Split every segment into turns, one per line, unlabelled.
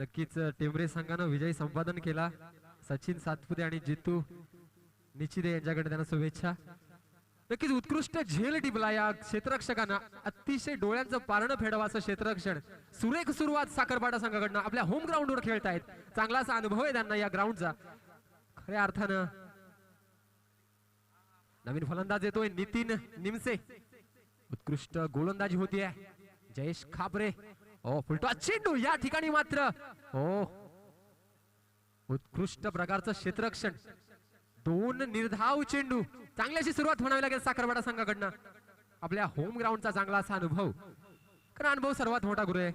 नक्कीच टेंबरे संघानं विजय संपादन केला. सचिन सातपुते आणि जितू निचिदे यांच्याकडे त्यांना शुभेच्छा. नक्कीच उत्कृष्ट झेल टिपला या क्षेत्ररक्षकांना. अतिशय डोळ्यांचं पारणं फेडावं असं क्षेत्ररक्षण. सुरेख सुरुवात साखरपाडा संघाकडनं. आपल्या होम ग्राउंडवर खेळतायत. चांगला असा अनुभव आहे त्यांना या ग्राउंडचा. खऱ्या अर्थानं नवीन फलंदाज येतोय नितीन निमसे. उत्कृष्ट गोलंदाजी होतीये. जयेश खापरे. ओ फुलटॉस चेंडू या ठिकाणी मात्र उत्कृष्ट प्रकारचं क्षेत्ररक्षण. दोन निर्धाव चेंडू. चांगल्याशी सुरुवात म्हणावी लागेल साखरवाडा संघाकडनं. आपल्या होम ग्राउंडचा चांगला असा अनुभव. कारण अनुभव सर्वात मोठा गुरु आहे.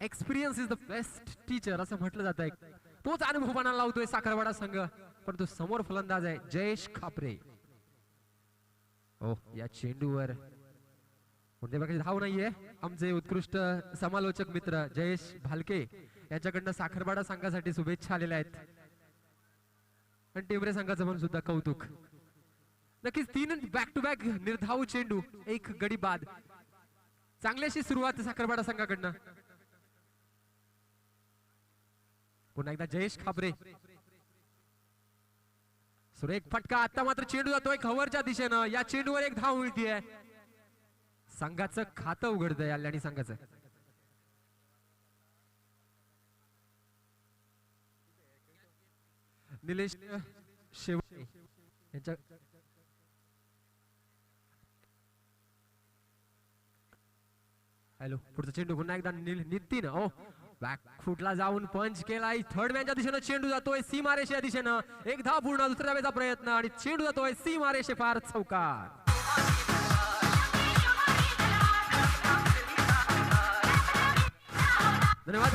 Experience is the best teacher असं म्हटलं जात आहे. तोच अनुभव पणाला लावतोय साखरवाडा संघ. परंतु समोर फलंदाज आहे जयेश खापरे. या चेंडूवर कोणत्या प्रकारची धाव नाहीये. आमचे उत्कृष्ट समालोचक मित्र जयेश भालके यांच्याकडनं साखरवाडा संघासाठी शुभेच्छा आलेल्या आहेत. आणि टेंबरे संघाचं पण सुद्धा कौतुक. नक्कीच 3 बॅक टू बॅक निर्धाव चेंडू. 1 गडी बाद. चांगल्याशी सुरुवात साखरवाडा संघाकडनं. पुन्हा एकदा जयेश खापरे. सुरेख फटका. आता मात्र चेंडू जातोय खवरच्या दिशेनं. या चेंडूवर 1 धाव मिळतीये. संघाचं खातं उघडतंय आल्याने संघाचं. निलेश शेवटे यांच्या हॅलो. पुढचा चेंडू पुन्हा एकदा नितीन. बॅक फुटला जाऊन पंच केलाय. थर्ड मॅनच्या दिशेनं चेंडू जातोय सीमारेषेच्या दिशेनं. 1 धाव पूर्ण. दुसऱ्या वेळेचा प्रयत्न आणि चेंडू जातोय सीमारेषे पार. चौकार. धन्यवाद.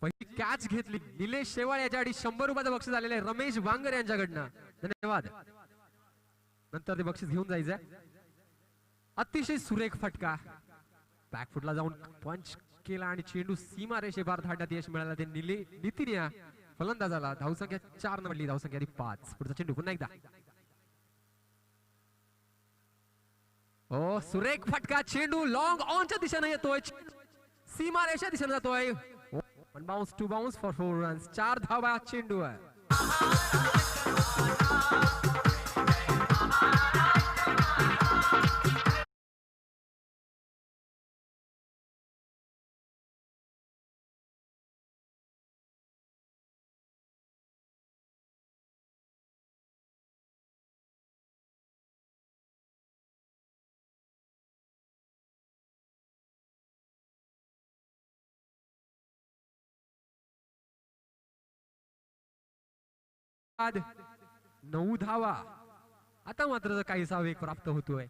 पहिली कॅच घेतली निलेश शेवाळ याच्या आधी 100 रुपयाचं बक्षीस आलेलं आहे रमेश वांगर यांच्याकडनं. धन्यवाद. नंतर ते बक्षीस घेऊन जायचंय. अतिशय सुरेख फटका. बॅकफुटला जाऊन पंच केला आणि चेंडू सीमा रेषे पार धाडण्यात यश मिळालं. ते नितीन या फलंदाजाला. धावसंख्या 4 न बनली. धावसंख्या 5. पुढचा चेंडू पुन्हा एकदा. सुरेख फटका. चेंडू लॉंग ऑनच्या दिशेने येतोय. सीमा रेषा दिशेने जातोय. 1 बाउंस 2 बाउंस फॉर 4 रन्स. 4 धावा चेंडू आहे. बाद 9 धावा. आता मात्र काहीसा वेग प्राप्त होतोय.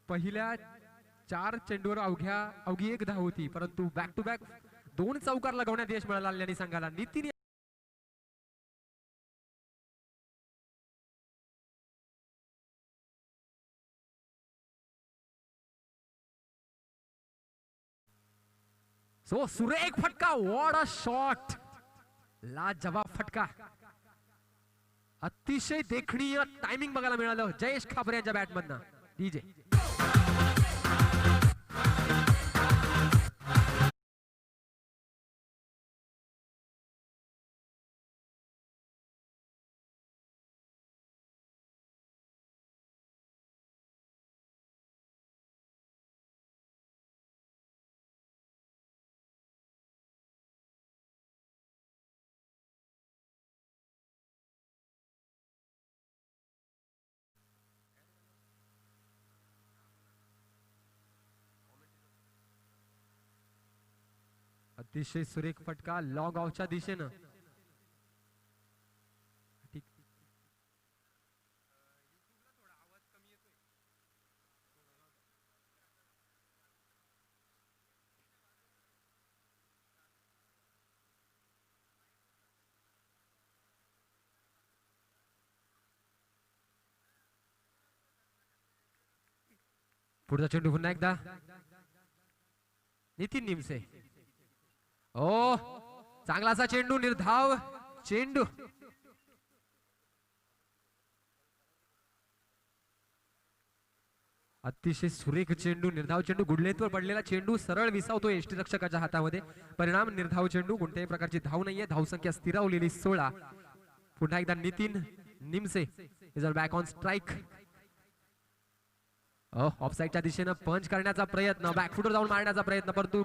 पहिल्या 4 चेंडूवर अवघी 1 धाव होती. परंतु बॅक टू बॅक 2 चौकार लगवण्यात यश मिळालं आल्याने संघाला. नितीन सुरेख फटका. What a shot. लाजवाब फटका. अतिशय देखणीय टायमिंग बघायला मिळालं जयेश खापरे यांच्या बॅटमधनं. डीजे अतिशय सुरेख फटका. लॉंग ऑफच्या दिशेनं. पुढचा चेंडू पुन्हा एकदा नितीन निमसे. चांगला असा चेंडू. निर्धाव चेंडू. अतिशय सुरेख चेंडू, निर्धाव चेंडू, गुडलेतवर पडलेला चेंडू सरळ विसावतो यष्टीरक्षकाच्या हातामध्ये. परिणाम निर्धाव चेंडू, कोणत्याही प्रकारची धाव नाहीये. धावसंख्या स्थिरावलेली 16. पुन्हा एकदा Nitin Nimse is back on strike. ऑफसाईडच्या दिशेनं पंच करण्याचा प्रयत्न, बॅकफुटवर जाऊन मारण्याचा प्रयत्न, परंतु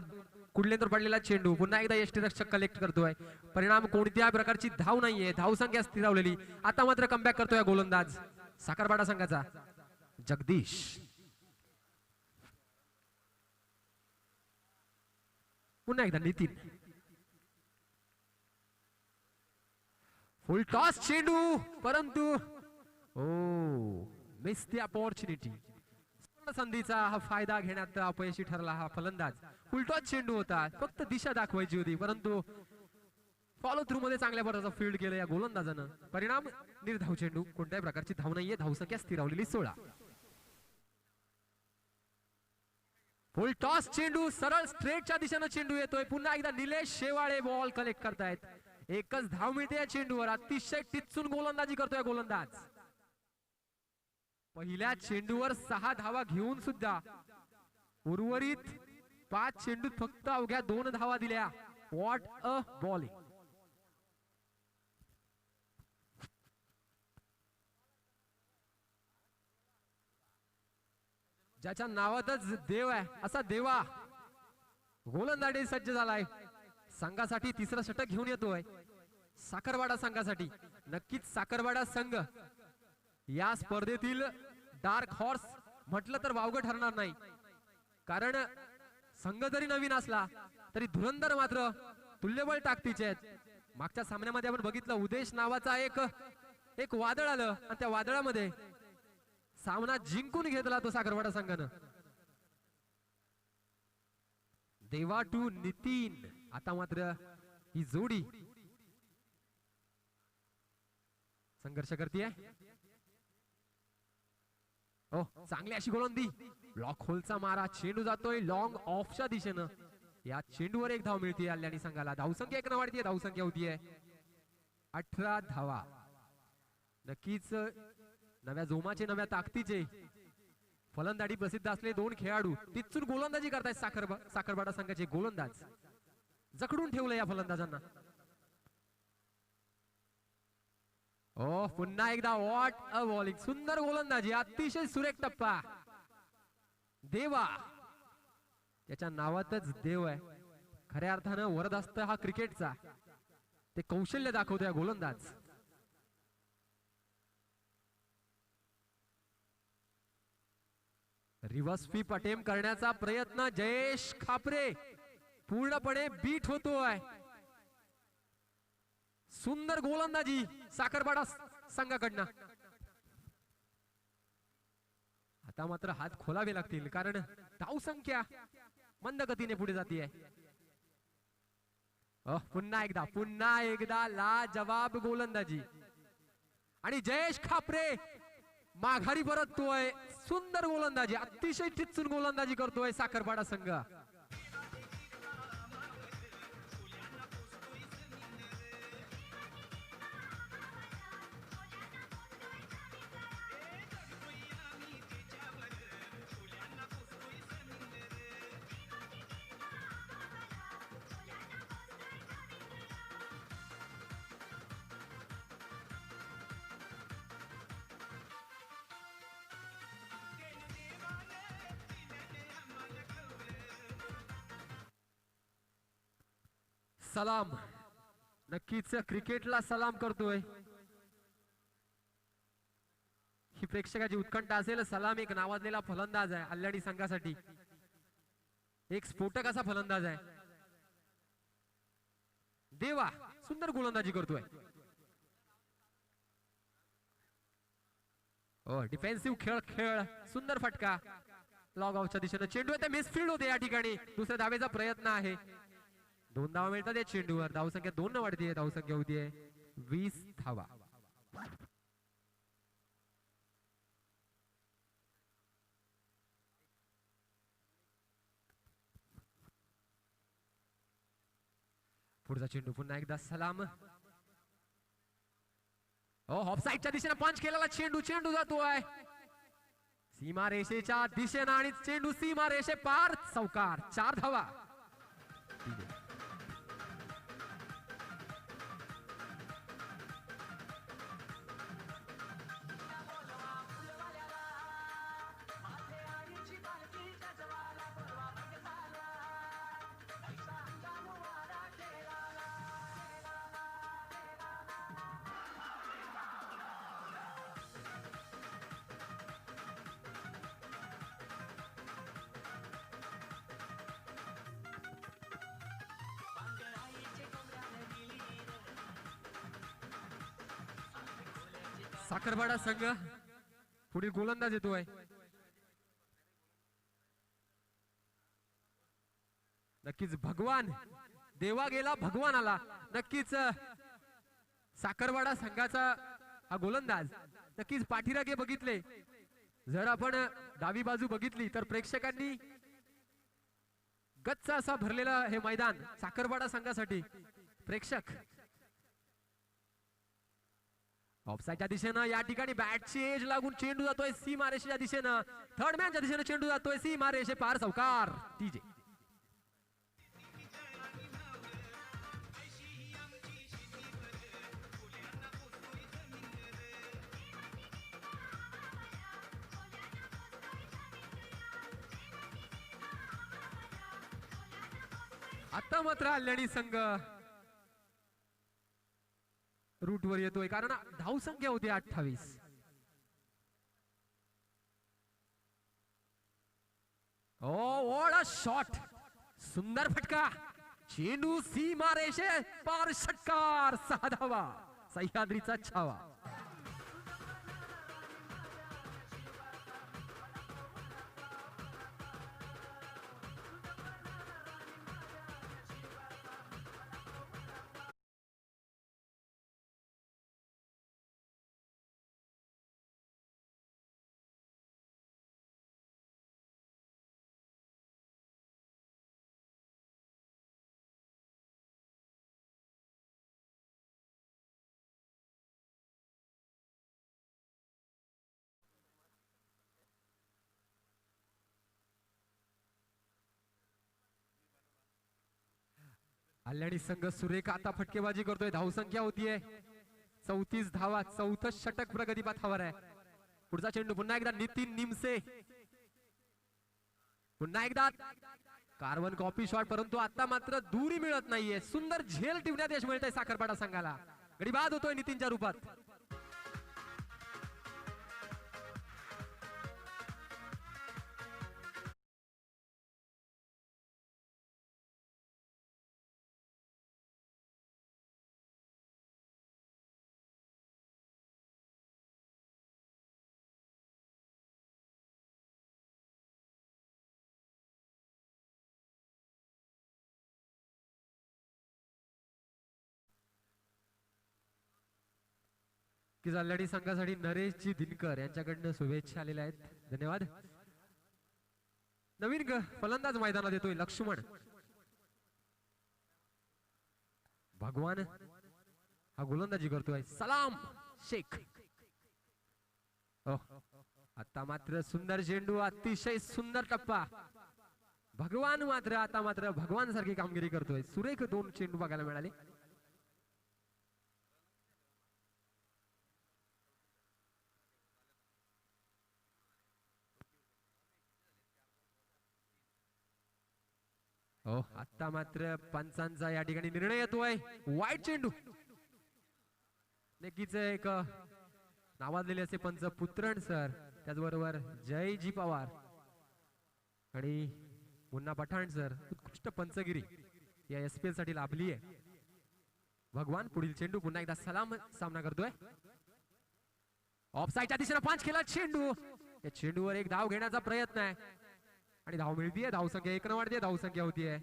कुडलेंवर पडलेला चेंडू पुन्हा एकदा यष्टीरक्षक कलेक्ट करतोय. परिणाम कोणत्या प्रकारची धाव नाहीये, धावसंख्या स्थिरावलेली. आता मात्र कमबॅक करतोय गोलंदाज साखरपाडा संघाचा जगदीश. पुन्हा एकदा नितीन. फुल टॉस चेंडू, परंतु मिस द अपॉर्च्युनिटी. संधीचा हा फायदा घेण्यात अपयशी ठरला हा फलंदाज. फुल टॉस चेंडू होता, फक्त दिशा दाखवायची होती, परंतु फॉलो थ्रू मध्ये चांगल्या प्रकारचा फील्ड केलं या गोलंदाजानं. परिणाम निर्धाव चेंडू, कोणत्याही प्रकारची धाव नाहीये. धावसंख्या स्थिरावलेली 16. फुल टॉस चेंडू, सरळ स्ट्रेटच्या दिशेनं चेंडू येतोय. पुन्हा एकदा निलेश शेवाळे बॉल कलेक्ट करतायत. एकच धाव मिळते या चेंडूवर. अतिशय टिचून गोलंदाजी करतोय गोलंदाज. पहिल्या चेंडूवर 6 धावा घेऊन सुद्धा उर्वरित 5 चेंडूत फक्त अवघ्या 2 धावा दिल्या. What a bowling. ज्याच्या नावातच देव आहे असा देवा गोलंदाजी सज्ज झालाय. संघासाठी तिसरा षटक घेऊन येतोय साखरवाडा संघासाठी. नक्कीच साखरवाडा संघ या स्पर्धेतील डार्क हॉर्स म्हटलं तर वावगं ठरणार नाही. कारण संघ जरी नवीन असला तरी धुरंधर मात्र तुल्यबळ ताकदीचे आहेत. मागच्या सामन्यामध्ये आपण बघितलं उदेश नावाचा एक वादळ आलं आणि त्या वादळामध्ये सामना जिंकून घेतला तो साखरवाडा संघानं. देवा टू नितीन. आता मात्र ही जोडी संघर्ष करतीये. चांगली अशी गोलंदी, ब्लॉक होलचा मारा, चेंडू जातोय लॉंग ऑफच्या दिशेनं. या चेंडूवर 1 धाव मिळते कल्याणी संघाला. धावसंख्या 1 वाढतीये. धावसंख्या होतीये 18 धावा. नक्कीच नव्या जोमाचे, नव्या ताकदीचे फलंदाजी प्रसिद्ध असले 2 खेळाडू तिथून गोलंदाजी करतायत साखरवाडा संघाचे गोलंदाज. जखडून ठेवलं या फलंदाजांना. पुन्हा एकदा व्हॉट अ बॉलिंग. सुंदर गोलंदाजी, अतिशय सुरेख टप्पा. देवा त्याच्या नावातच देव आहे. खऱ्या अर्थानं वरदहस्त हा क्रिकेटचा. ते कौशल्य दाखवतोय गोलंदाज. रिव्हर्स स्वीप अटेम्प्ट करण्याचा प्रयत्न. जयेश खापरे पूर्णपणे बीट होतोय. सुंदर गोलंदाजी साखरपाडा संघाकडनं. आता मात्र हात खोलावे लागतील कारण धावसंख्या मंद गतीने पुढे जाते. पुन्हा एकदा लाजवाब गोलंदाजी आणि जयेश खापरे माघारी परततोय. सुंदर गोलंदाजी, अतिशय टिचून गोलंदाजी करतोय साखरपाडा संघ. सलाम, नक्कीच क्रिकेटला सलाम करतोय. ही प्रेक्षकाची उत्कंठा असेल. सलाम एक नावाजलेला फलंदाज आहे कल्याणी संघासाठी. एक स्फोटक असा फलंदाज आहे. देवा सुंदर गोलंदाजी करतोय. डिफेन्सिव्ह खेळ, सुंदर फटका लॉग ऑफच्या दिशेनं. चेंडू आहे मिसफील्ड होते या ठिकाणी. दुसऱ्या धावेचा प्रयत्न आहे. 2 धावा मिळतात या चेंडूवर. धावसंख्या 2 न वाढतीये. धावसंख्या होतीये 20 धावा. पुढचा चेंडू पुन्हा एकदा सलाम. ऑफसाईडच्या दिशेने पंच केलेला चेंडू जातोय. सीमा रेषेच्या दिशेनं आणि चेंडू सीमा रेषे पार, चौकार, 4 धावा. साखरवाडा संघ पुढील गोलंदाज येतोय. नक्कीच भगवान देवा गेला, भगवान आला. नक्कीच साखरवाडा संघाचा हा गोलंदाज नक्कीच पाठीरागे बघितले. जर आपण डावी बाजू बघितली तर प्रेक्षकांनी गच्च असा भरलेला हे मैदान साखरवाडा संघासाठी. प्रेक्षक ऑफसाईडच्या दिशेनं या ठिकाणी बॅटची एज लागून चेंडू जातोय सीमा रेषेच्या दिशेनं. थर्ड मॅनच्या दिशेनं चेंडू जातोय सीमा रेषे पार, चौकार. टीजे आता मात्र आल्याने संघ रूट वर येतोय कारण धाव संख्या होती 28. ओळा शॉट, सुंदर फटका, चेंडू सीमा रेषे पार, षटकार, 6 धावा, सह्याद्रीचा छावा. आल्याने संघ सुरेख आता फटकेबाजी करतोय. धावसंख्या होतीये 34 धावा, चौथं षटक प्रगतीपथावर आहे. पुढचा चेंडू पुन्हा एकदा नितीन निमसे, पुन्हा एकदा कार्बन कॉपी शॉट, परंतु आता मात्र दुरी मिळत नाहीये. सुंदर झेल टिपण्यात यश मिळतंय साखरपाडा संघाला. गडी बाद होतोय नितीनच्या रूपात. की जालडी संघासाठी नरेशजी दिनकर यांच्याकडनं शुभेच्छा आलेल्या आहेत. धन्यवाद. नवीन फलंदाज मैदानात येतोय लक्ष्मण. भगवान हा गोलंदाजी करतोय. सलाम शेख. आता मात्र सुंदर चेंडू, अतिशय सुंदर टप्पा. भगवान मात्र आता मात्र भगवान सारखी कामगिरी करतोय. सुरेख 2 चेंडू बघायला मिळाले. आता मात्र पंचांचा या ठिकाणी निर्णय येतोय. वाईट चेंडू. नक्कीच एक नावाजलेले असे पंच पुत्रण सर, त्याचबरोबर जयजी पवार आणि मुन्ना पठाण सर, उत्कृष्ट पंचगिरी या एसपीएल साठी लाभली आहे. भगवान पुढील चेंडू पुन्हा एकदा सलाम सामना करतोय. ऑफसाईडच्या दिशेने पांच केला चेंडू. या चेंडूवर एक धाव घेण्याचा प्रयत्न आहे आणि धाव मिळतीये. धाव संख्या 1 वाढते. धाव संख्या होतीये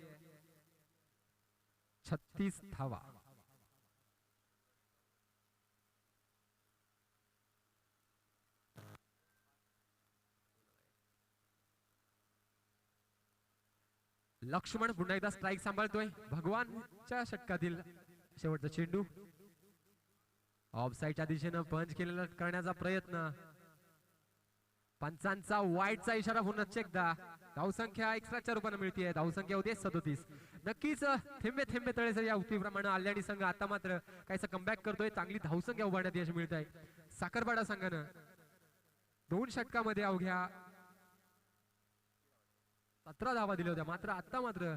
36 धावा. लक्ष्मण पुन्हा एकदा स्ट्राइक सांभाळतोय. भगवानच्या षटकातील शेवटचा चेंडू ऑफसाईडच्या दिशेने पंच केलेला करण्याचा प्रयत्न. पंचांचा वाईटचा इशारा पुन्हा एकदा. धावसंख्या एक्स्ट्राच्या रूपाने मिळते. धावसंख्या होते 37. नक्कीच थेंबे थेंबे तळे सर या उक्तीप्रमाणे आल्याणी संघ आता मात्र काहीसा कमबॅक करतोय. चांगली धावसंख्या उभारण्यात यश मिळत आहे साखरपाडा संघानं. 2 षटकामध्ये अवघ्या 17 धावा दिल्या होत्या. मात्र आता मात्र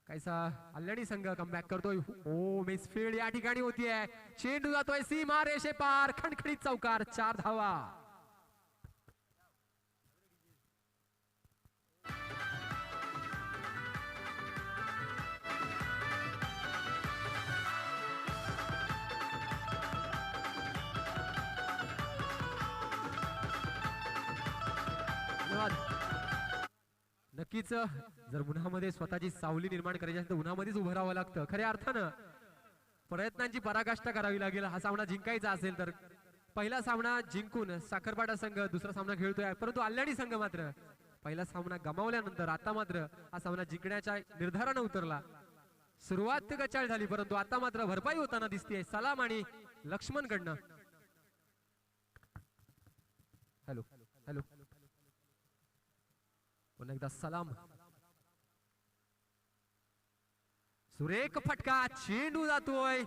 काहीसा आल्याणी संघ कमबॅक करतोय. ओ मिसफील्ड या ठिकाणी होतीये. चेंडू जातोय सीमा रेषे पार. खणखणीत चौकार. 4 धावा. नक्कीच जर उन्हामध्ये स्वतःची सावली निर्माण करायची असेल तर उन्हामध्येच उभं राहावं लागतं. खऱ्या अर्थानं प्रयत्नांची पराकाष्ठा करावी लागेल हा सामना जिंकायचा असेल तर. पहिला सामना जिंकून साखरपाडा संघ दुसरा सामना खेळतोय. परंतु आल्याणी संघ मात्र पहिला सामना गमावल्यानंतर आता मात्र हा सामना जिंकण्याच्या निर्धारानं उतरला. सुरुवात गचाळ झाली परंतु आता मात्र भरपाई होताना दिसतेय सलाम आणि लक्ष्मण कडनं. हॅलो हॅलो पुन्हा एकदा सलाम. सुरेख फटका. चेंडू जातोय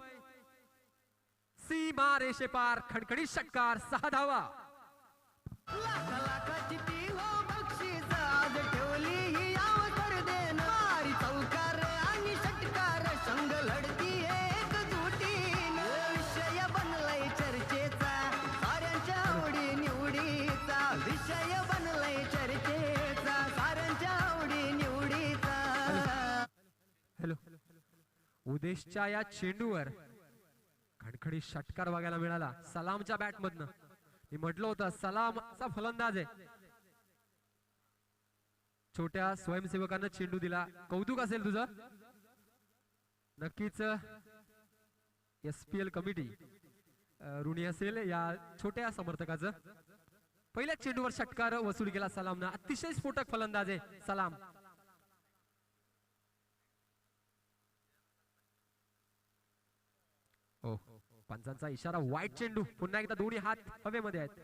सीमा रेषे पार. खणखणीत षटकार. 6 धावा.
लाखाची ती हो बक्षीस आज ठेवली ही अवसर देणारी. चौकार आणि षटकार संघ लढती एक जुटीनं. विषय बनलाय चर्चेचा साऱ्यांच्या आवडी निवडीचा. विषय बनलाय चर्चेचा साऱ्यांच्या आवडी निवडीचा.
हॅलो उदेशच्या या चेंडूवर खणखणीत षटकार बघायला मिळाला सलामच्या बॅट मधनं. मी म्हटलं होतं सलामचा फलंदाज आहे. छोट्या स्वयंसेवकांना चेंडू दिला. कौतुक असेल तुझं. नक्कीच SPL कमिटी ऋणी असेल या छोट्या समर्थकाचं. पहिल्या चेंडूवर षटकार वसूल केला सलामनं. अतिशय स्फोटक फलंदाज आहे सलाम. हो पंचांचा इशारा. वाईट चेंडू. पुन्हा एकदा दोन्ही हात हवेमध्ये आहेत.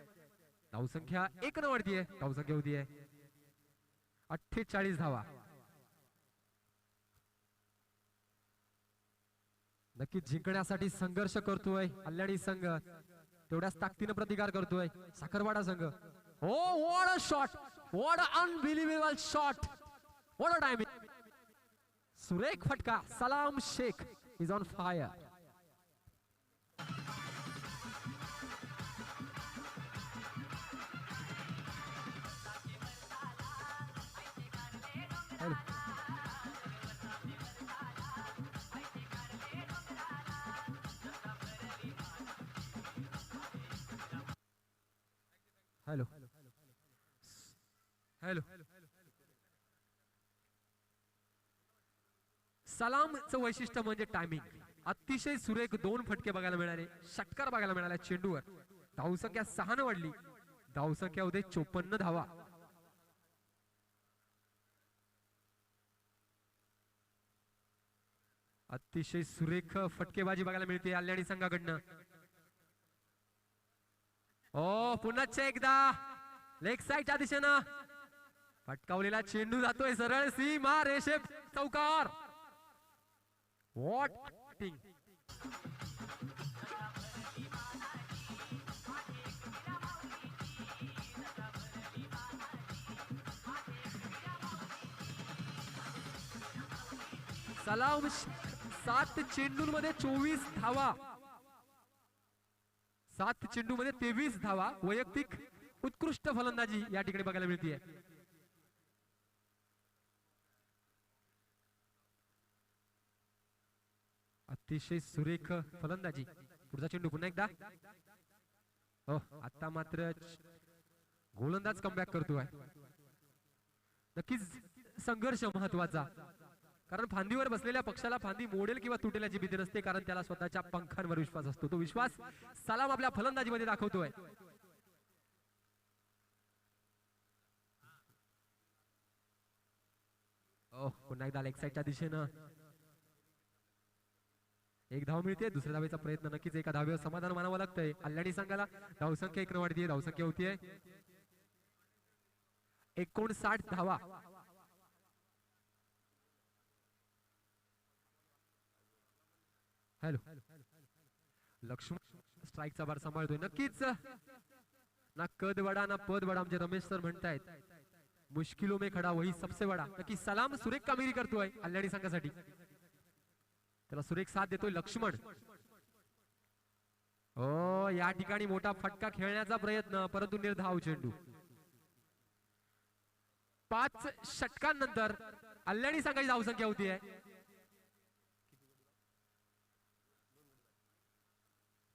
धावसंख्या 1 न वाढतीये. धावसंख्या होतीये 48 धावा. नक्कीच जिंकण्यासाठी संघर्ष करतोय आल्याणी संघ. तेवढ्याच ताकदीनं प्रतिकार करतोय साखरवाडा संघ. हो what a shot. What a unbelievable shot. What a timing. सुरेख फटका. Salam Shaikh is on fire. Hello hello सलामचं वैशिष्ट्य म्हणजे टायमिंग. अतिशय सुरेख 2 फटके बघायला मिळाले. षटकार बघायला मिळाला चेंडूवर. धावसंख्या 6 न वाढली. धावसंख्या होते 54 धावा. अतिशय सुरेख फटकेबाजी बघायला मिळते आल्याणी संघाकडनं. ओ पुन्हा एकदा लेग साईडच्या दिशेनं फटकावलेला चेंडू जातोय सरळ सीमा रेषे चौकार. व्हॉट टिंग. सलाम 7 चेंडूंमध्ये 24 धावा. 7 चेंडूमध्ये 23 धावा. वैयक्तिक उत्कृष्ट फलंदाजी या ठिकाणी बघायला मिळते. अतिशय सुरेख फलंदाजी. पुढचा चेंडू पुन्हा एकदा. हो आता मात्र गोलंदाज कमबॅक करतोय. नक्कीच संघर्ष महत्वाचा. कारण फांदीवर बसलेल्या पक्षाला फांदी मोडेल किंवा तुटेल याची भीती नसते. कारण त्याला स्वतःच्या पंखांवर विश्वास असतो. तो विश्वास सलाम आपल्या फलंदाजीमध्ये दाखवतोय. पुन्हा एकदा लेग साईडच्या दिशेनं 1 धाव मिळते. दुसऱ्या धावेचा प्रयत्न. नक्कीच एका धावेवर समाधान मानावं लागतंय आल्याणी संघाला. धावसंख्या 1 न वाढतीये. धावसंख्या होतीये 59 धावा. हॅलो, लक्ष्मण स्ट्राईकचा बार सांभाळतोय. नक्कीच ना कद बडा ना पद बडा, आमचे रमेश सर म्हणतायत मुश्किलों में खडा वही सबसे बडा. नक्की सलाम सुरेख कामगिरी करतोय कल्याणी संघासाठी. त्याला सुरेख साथ देतोय लक्ष्मण. हो, या ठिकाणी मोठा फटका खेळण्याचा प्रयत्न, परंतु निर्धाव चेंडू. 5 षटकांनंतर कल्याणी संघाची धावसंख्या होती आहे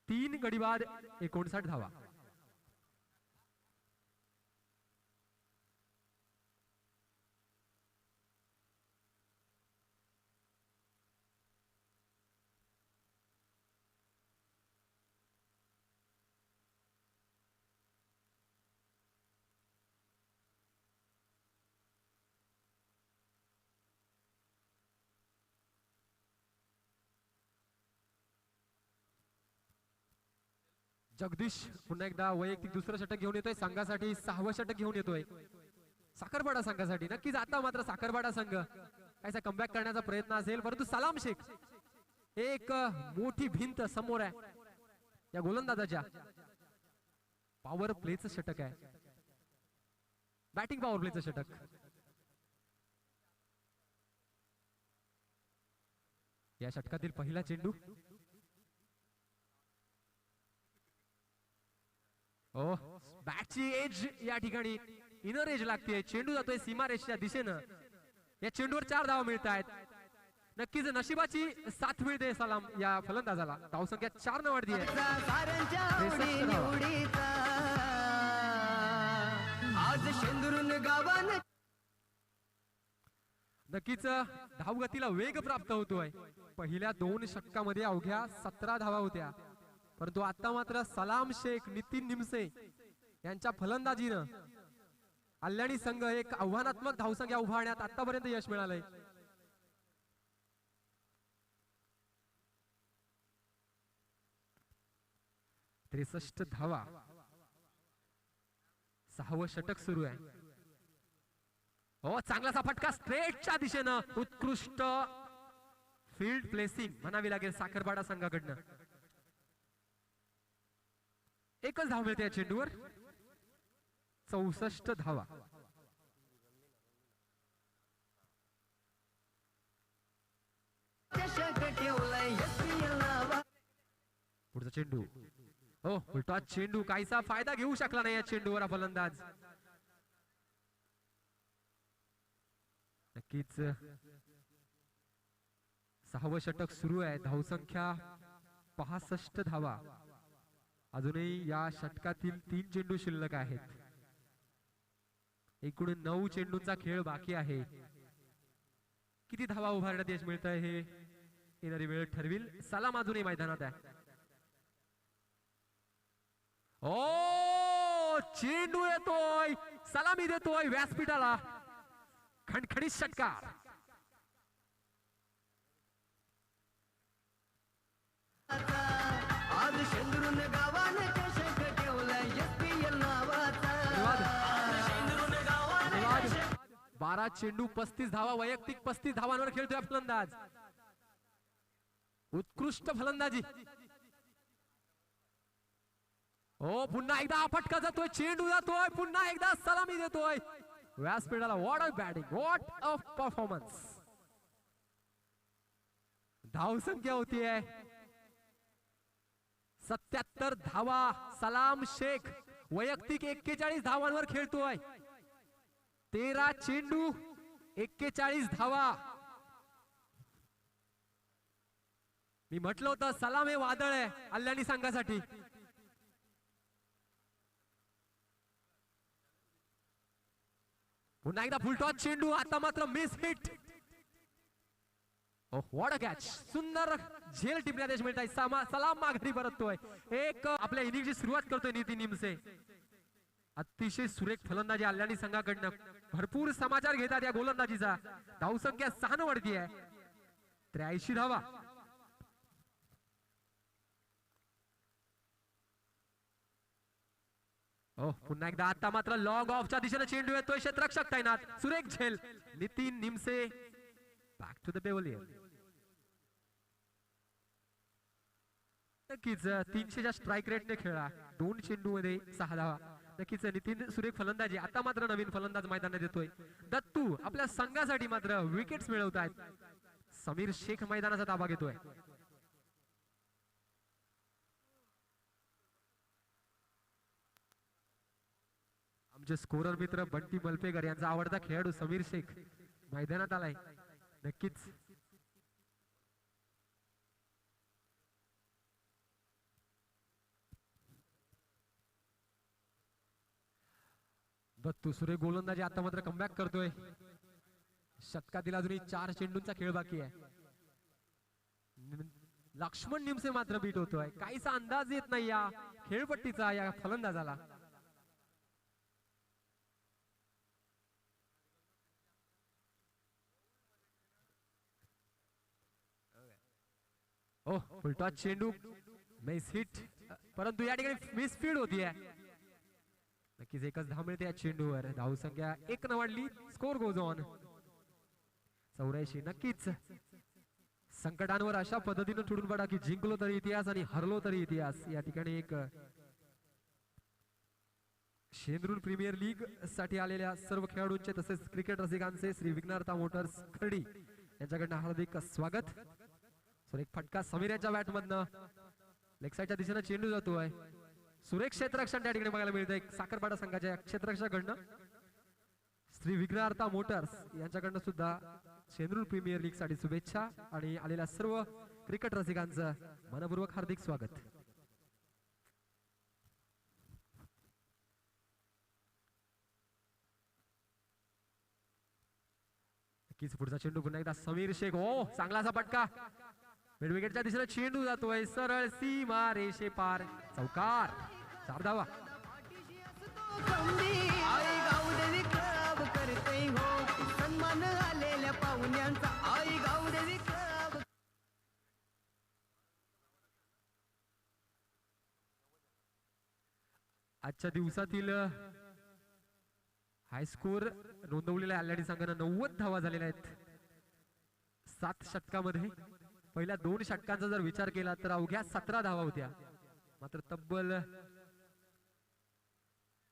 3 गडी बाद 59 धावा. जगदीश पुन्हा एकदा वैयक्तिक दुसरं षटक घेऊन येतोय. संघासाठी 6वं षटक घेऊन येतोय साखरपाडा संघासाठी. नक्कीच आता मात्र साखरपाडा संघ कायचा कमबॅक करण्याचा प्रयत्न असेल, परंतु सलाम शेख एक मोठी भिंत समोर आहे या गोलंदाजाच्या. पॉवर प्लेचं षटक आहे, बॅटिंग पॉवर प्लेचं षटक. या षटकातील पहिला चेंडू. ओ, बॅटची एज या ठिकाणी इनर एज लागते. चेंडू जातोय सीमा रेषेच्या दिशेनं. या चेंडूवर 4 धावा मिळत आहेत. नक्कीच नशिबाची साथ मिळते सलाम या फलंदाजाला. धावसंख्या 4 न वाढती आहे.
आज शेंदुरून गावान
नक्कीच धावगतीला वेग प्राप्त होतोय. पहिल्या 2 षटकामध्ये अवघ्या 17 धावा होत्या, परंतु आता मात्र सलाम शेख, नितीन निमसे यांच्या फलंदाजीनं कल्याणी संघ एक आव्हानात्मक धावसंख्या उभारण्यात आतापर्यंत यश मिळालंय. त्रेसष्ट धावा. 6वं षटक सुरू आहे. हो, चांगलासा फटका स्ट्रेटच्या दिशेनं. उत्कृष्ट फील्ड प्लेसिंग म्हणावी लागेल साखरपाडा संघाकडनं. एकच धाव मिळते या चेंडूवर. 64 धावा. पुढचा चेंडू. हो, उलटा चेंडू. काहीसा फायदा घेऊ शकला नाही या चेंडूवर फलंदाज. नक्कीच 6वं षटक सुरू आहे. धावसंख्या 65 धावा. अजूनही या षटकातील 3 चेंडू शिल्लक आहेत. एकूण 9 चेंडूंचा खेळ बाकी आहे. किती धावा उभारण्यात यश मिळत आहे हे येणारी वेळ ठरविल. सलाम अजूनही मैदानात आहे. ओ, चेंडू येतोय, सलामी देतोय व्यासपीठाला. खणखणीत षटकार.
आज शेंदुरून गावान चषक ठेवलाय SPL नावाचा.
12 चेंडू 35 धावा. वैयक्तिक 35 धावांवर खेळतोय फलंदाज. उत्कृष्ट फलंदाजी. हो, पुन्हा एकदा हा फटका जातोय, चेंडू जातोय, पुन्हा एकदा सलामी देतोय व्यासपीठाला. What a batting, what a performance. धावसंख्या होतीये 77 धावा. सलाम शेख वैयक्तिक 41 धावांवर खेळतोय. 13 चेंडू 41 धावा. मी म्हटलं होतं सलाम हे वादळ आहे कल्याणी संघासाठी. पुन्हा एकदा फुलटॉस चेंडू. आता मात्र miss hit. What a catch. सुंदर झेल टिपण्यात यश मिळत आहे. सलाम माघारी परततोय. एक आपल्या इनिंगची सुरुवात करतोय नितीन निमसे. अतिशय सुरेख फलंदाजी कल्याणी संघाकडनं. भरपूर समाचार घेतात या गोलंदाजीचा. धावसंख्या 6 न वाढती आहे. 83 धावा. हो पुन्हा एकदा आता मात्र लॉग ऑफच्या दिशेने चेंडू येतोय क्षेत्ररक्षक तैनात सुरेख झेल Nitin Nimse back to the pavilion. नक्कीच 300च्या स्ट्राईक रेटने खेळला 2 चेंडू मध्ये 6 धावा. नक्कीच नितीन सुरेख फलंदाजी. आता मात्र नवीन फलंदाज मैदानात येतोय दत्तू आपल्या संघासाठी मात्र विकेट्स मिळवतायत. समीर शेख मैदानाचा ताबा घेतोय. आमचे स्कोरर मित्र बंटी मलपेकर यांचा आवडता खेळाडू समीर शेख मैदानात आलाय. नक्कीच दत्तू सुरेख गोलंदाजी. आता मात्र कमबॅक करतोय. शतकातील अजूनही 4 चेंडूंचा खेळ बाकी आहे. लक्ष्मण निमसे मात्र बीट होतोय. काहीसा अंदाज येत नाही या खेळपट्टीचा या फलंदाजाला. ओ उलटा चेंडू मिस हिट परंतु या ठिकाणी मिस फील्ड होतीये. नक्कीच एकच धाव मिळते या चेंडूवर. धाव संख्या 1 न वाढली. Score goes on 84. नक्कीच संकटांवर अशा पद्धतीने तुडून पडा की जिंकलो तरी इतिहास आणि हरलो तरी इतिहास. या ठिकाणी एक शेंद्रून प्रीमियर लीग साठी आलेल्या सर्व खेळाडूंचे तसेच क्रिकेट रसिकांचे श्री विघ्नार्था मोटर्स खर्डी यांच्याकडनं हार्दिक स्वागत. सुरेख फटका समीर यांच्या बॅट मधनं लेग साईडच्या दिशेने चेंडू जातोय. सुरेख क्षेत्ररक्षण त्या ठिकाणी बघायला मिळतंय साखरपाडा संघाच्या क्षेत्ररक्षकाकडनं. श्री विघ्नार्था मोटर्स यांच्याकडनं सुद्धा शेंद्रून प्रीमियर लीग साठी शुभेच्छा आणि आलेल्या सर्व क्रिकेट रसिकांचं मनपूर्वक हार्दिक स्वागत. नक्कीच पुढचा चेंडू पुन्हा एकदा समीर शेख. हो चांगला असा फटका मिड विकेटच्या दिशेने चेंडू जातोय सरळ सीमा रेषे पार. चौकार 4 धावा.
आई गावदेवी क्लब करते हो सन्मान आलेल्या पाहुण्यांचा. आई गावदेवी क्लब.
आजच्या दिवसातील हाय स्कोर नोंदवलेल्या आल्याडी संघानं 90 धावा झालेल्या आहेत 7 षटकामध्ये. पहिल्या 2 षटकांचा जर विचार केला तर अवघ्या 17 धावा होत्या. मात्र तब्बल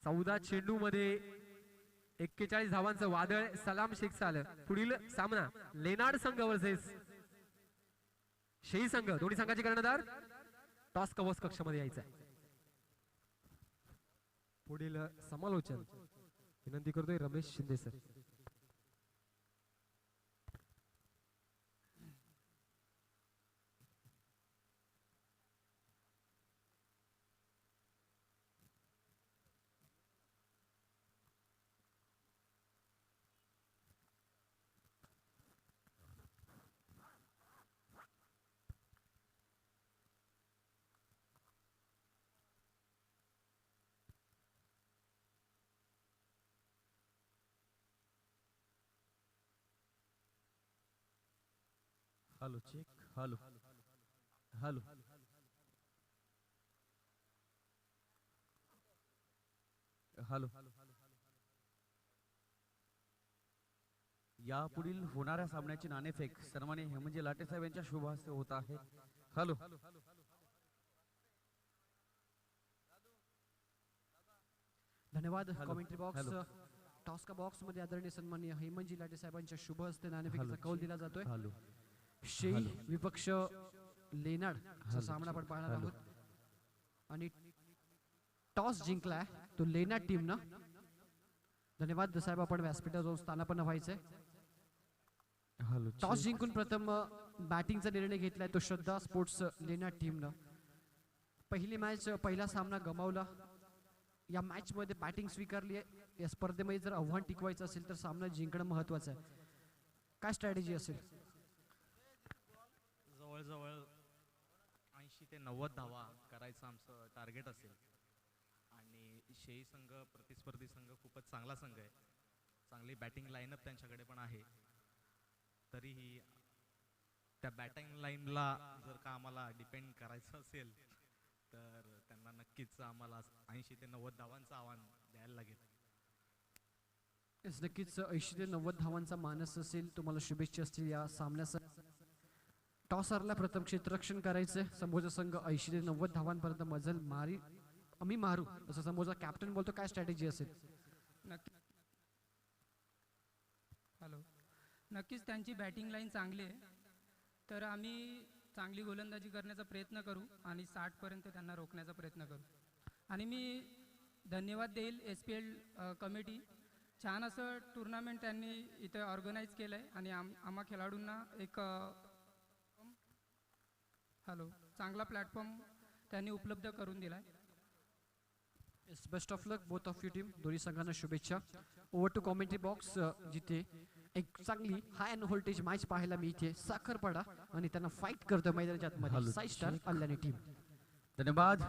14 चेंडू मध्ये 41 धावांचं वादळ सलाम शेखचं आलं. पुढील सामना लेनार्ड संघ वर्सेस शेई संघ. दोन्ही संघाचे कर्णधार टॉस कवच कक्षामध्ये यायचं. पुढील समालोचन विनंती करतोय Ramesh Shinde sir.
Hello check. Hello hello hello. यापुढील होणाऱ्या सामन्याची नाणेफेक सन्माननीय हेमंतजी लाटे साहेब यांच्या शुभ हस्ते होत आहे. हॅलो.
धन्यवाद. कमेंट्री बॉक्स टॉस का बॉक्स मध्ये आदरणीय सन्माननीय हेमंतजी लाटे साहेबांच्या शुभ हस्ते नाणेफेकीचा कौल दिला जातोय.
हॅलो.
शेई विपक्ष लेनार्ड सामना आपण पाहणार आहोत आणि टॉस जिंकलाय तो लेनार्ड टीमनं. धन्यवाद साहेब. आपण व्यासपीठावर जाऊन स्थानापन्न व्हायचंय.
हॅलो.
टॉस जिंकून प्रथम बॅटिंगचा निर्णय घेतलाय तो श्रद्धा स्पोर्ट्स लेनार्ड टीमनं. पहिली मॅच पहिला सामना गमावला. या मॅच मध्ये बॅटिंग स्वीकारली आहे. या स्पर्धेमध्ये जर आव्हान टिकवायचं असेल तर सामना जिंकणं महत्वाचं आहे. काय स्ट्रॅटेजी असेल?
जवळजवळ 80 ते 90 धावा करायचं आमचं टार्गेट असेल. आणि शेई संघ प्रतिस्पर्धी संघ खूपच चांगला संघ आहे. चांगली बॅटिंग लाईनअप त्यांच्याकडे पण आहे. तरीही त्या बॅटिंग लाईनला जर का आम्हाला डिपेंड करायचं असेल तर त्यांना त्यांना नक्कीच आम्हाला 80 ते 90 धावांचं आव्हान द्यायला लागेल.
येस, नक्कीच 80 ते 90 धावांचा मानस असेल. तुम्हाला शुभेच्छा असतील या सामन्यास. टॉस हरला, प्रथम क्षेत्ररक्षण करायचं. समोरचा संघ 80 ते 90 धावांपर्यंत मजल मारी आम्ही मारू असं समोरचा कॅप्टन बोलतो. काय स्ट्रॅटेजी असेल?
नक्की हॅलो, नक्कीच त्यांची बॅटिंग लाईन चांगली आहे, तर आम्ही चांगली गोलंदाजी करण्याचा प्रयत्न करू आणि 60पर्यंत त्यांना रोखण्याचा प्रयत्न करू. आणि मी धन्यवाद देईल SPL कमिटी. छान असं टुर्नामेंट त्यांनी इथं ऑर्गनाईज केलं आहे आणि आम्हा खेळाडूंना एक चांगला प्लॅटफॉर्म त्यांनी उपलब्ध करून दिला आहे.
Yes, best of luck both of you team. दोन्ही संघांना शुभेच्छा. ओव्हर टू कॉमेंट्री बॉक्स, जिथे एक चांगली हाय अँड व्होल्टेज मॅच पाहायला मिळते. साखरपाडा आणि त्यांना फाईट करतो मैदानाच्या आतमध्ये 6 स्टार अल्लानी टीम.
धन्यवाद.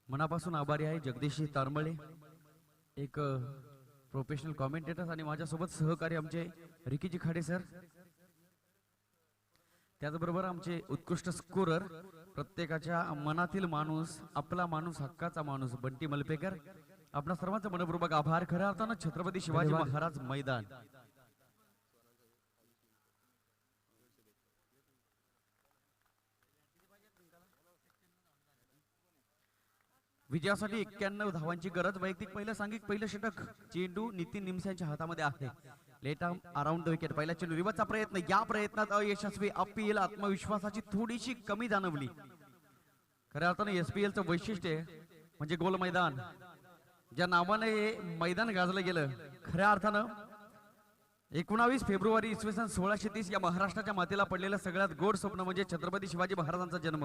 मनापासून आभारी आहे जगदीश तारमळे, एक प्रोफेशनल कॉमेंटेटर, आणि माझ्यासोबत सहकारी आमचे रिकीजी खाडे सर, त्याचबरोबर आमचे उत्कृष्ट स्कोरर, प्रत्येकाच्या मनातील माणूस, आपला माणूस, हक्काचा माणूस बंटी मलपेकर. आपणा सर्वांचा मनपूर्वक आभार. खऱ्या अर्थानं छत्रपती शिवाजी महाराज मैदान विजयासाठी 91 धावांची गरज. वैयक्तिक पहिलं षटक चेंडू नितीन निमसे यांच्या हातामध्ये आहे. Let around the wicket. पहिला चेंडू रिवर्सचा प्रयत्न, या प्रयत्नात अयशस्वी. अपील आत्मविश्वासाची थोडीशी कमी जाणवली. खऱ्या अर्थाने SPL चं वैशिष्ट्य म्हणजे गोल मैदान. ज्या नावाने हे मैदान गाजलं गेलं, खऱ्या अर्थानं 19 फेब्रुवारी इसवी सन 1630 या महाराष्ट्राच्या मातेला पडलेलं सगळ्यात गोड स्वप्न म्हणजे छत्रपती शिवाजी महाराजांचा जन्म.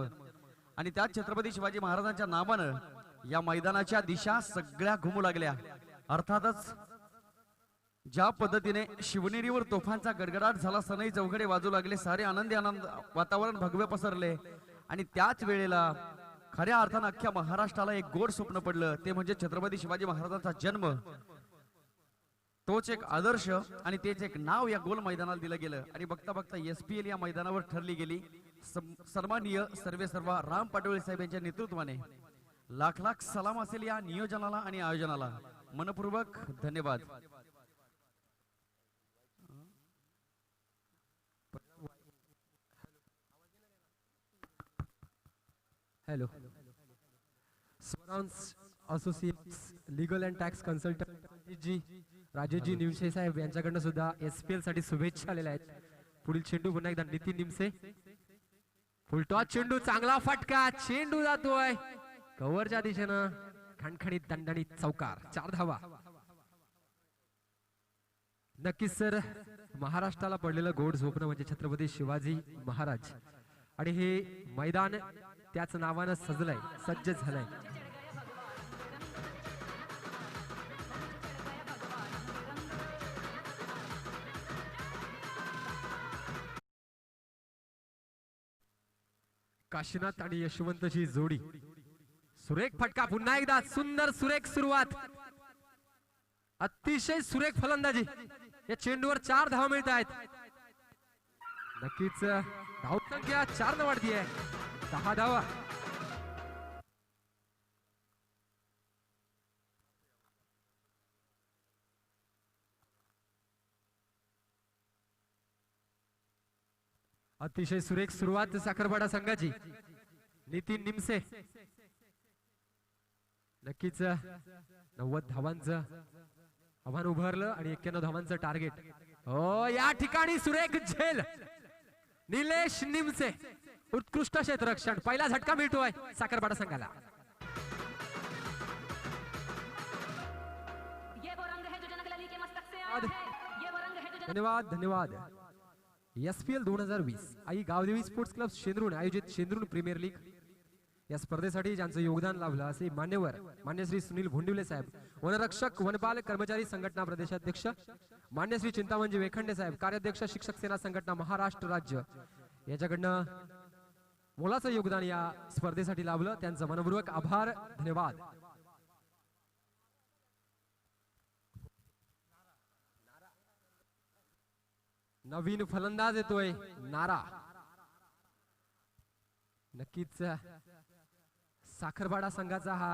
आणि त्याच छत्रपती शिवाजी महाराजांच्या नावानं या मैदानाच्या दिशा सगळ्या घुमू लागल्या. अर्थातच ज्या पद्धतीने शिवनेरीवर तोफांचा गडगडाट झाला, सनई चौघडे वाजू लागले, सारे आनंद वातावरण भगवे पसरले. आणि त्याच वेळेला खऱ्या अर्थानं अख्ख्या महाराष्ट्राला एक गोड स्वप्न पडलं, ते म्हणजे छत्रपती शिवाजी महाराजांचा जन्म. तोच एक आदर्श आणि तेच एक नाव या गोल मैदानाला दिलं गेलं. आणि बघता बघता SPL या मैदानावर ठरली गेली. सन्माननीय सर्वेसर्वा राम पाटोळे साहेब यांच्या नेतृत्वाने लाख लाख सलाम असेल या नियोजनाला आणि आयोजनाला. मनपूर्वक धन्यवाद.
Hello, Swarans associates legal and tax consultant जी राजेशजी निमसे साहेब यांच्याकडनं सुद्धा SPL साठी शुभेच्छा आलेल्या आहेत. पुढील चेंडू पुन्हा एकदा नितीन निमसे. फुलटॉस चेंडू, चांगला फटका, चेंडू जातोय कव्हरच्या दिशेनं. खणखणीत दणदणीत चौकार, 4 धावा. नक्कीच सर, महाराष्ट्राला पडलेलं गोड स्वप्न म्हणजे छत्रपती शिवाजी महाराज, आणि हे मैदान त्याच नावानं सजलंय, सज्ज झालंय. काशीनाथ आणि यशवंतची जोडी, सुरेख फटका, पुन्हा एकदा सुंदर सुरेख सुरुवात, अतिशय सुरेख फलंदाजी. या चेंडूवर 4 धावा मिळत आहेत. नक्कीच धावसंख्या 4 न वाढती आहे, 10 धावा. अतिशय सुरेख सुरुवात साखरपाडा संघाची. नितीन निमसे नक्कीच 90 धावांचं आव्हान उभारलं आणि 91 धावांचं टार्गेट. हो, या ठिकाणी सुरेख झेल निलेश निमसे, उत्कृष्ट क्षेत्ररक्षण. पहिला झटका मिळतोय साखरपाडा संघाला. धन्यवाद धन्यवाद. SPL 2020 आई गावदेवी स्पोर्ट्स क्लब शेंद्रुण आयोजित शेंद्रुण प्रीमियर लीग या स्पर्धेसाठी ज्यांचं योगदान लाभलं असे मान्यवर मान्य श्री सुनील भोंडिवले साहेब, वनरक्षक वनपाल कर्मचारी संघटना प्रदेशाध्यक्ष, मान्य श्री चिंतामणजी वेखंडे साहेब, कार्याध्यक्ष शिक्षक सेना संघटना महाराष्ट्र राज्य, याच्याकडनं मोलाचं योगदान या स्पर्धेसाठी लाभलं. त्यांचं मनपूर्वक आभार, धन्यवाद. नवीन फलंदाज येतोय नारा. नक्कीच साखरवाडा संघाचा हा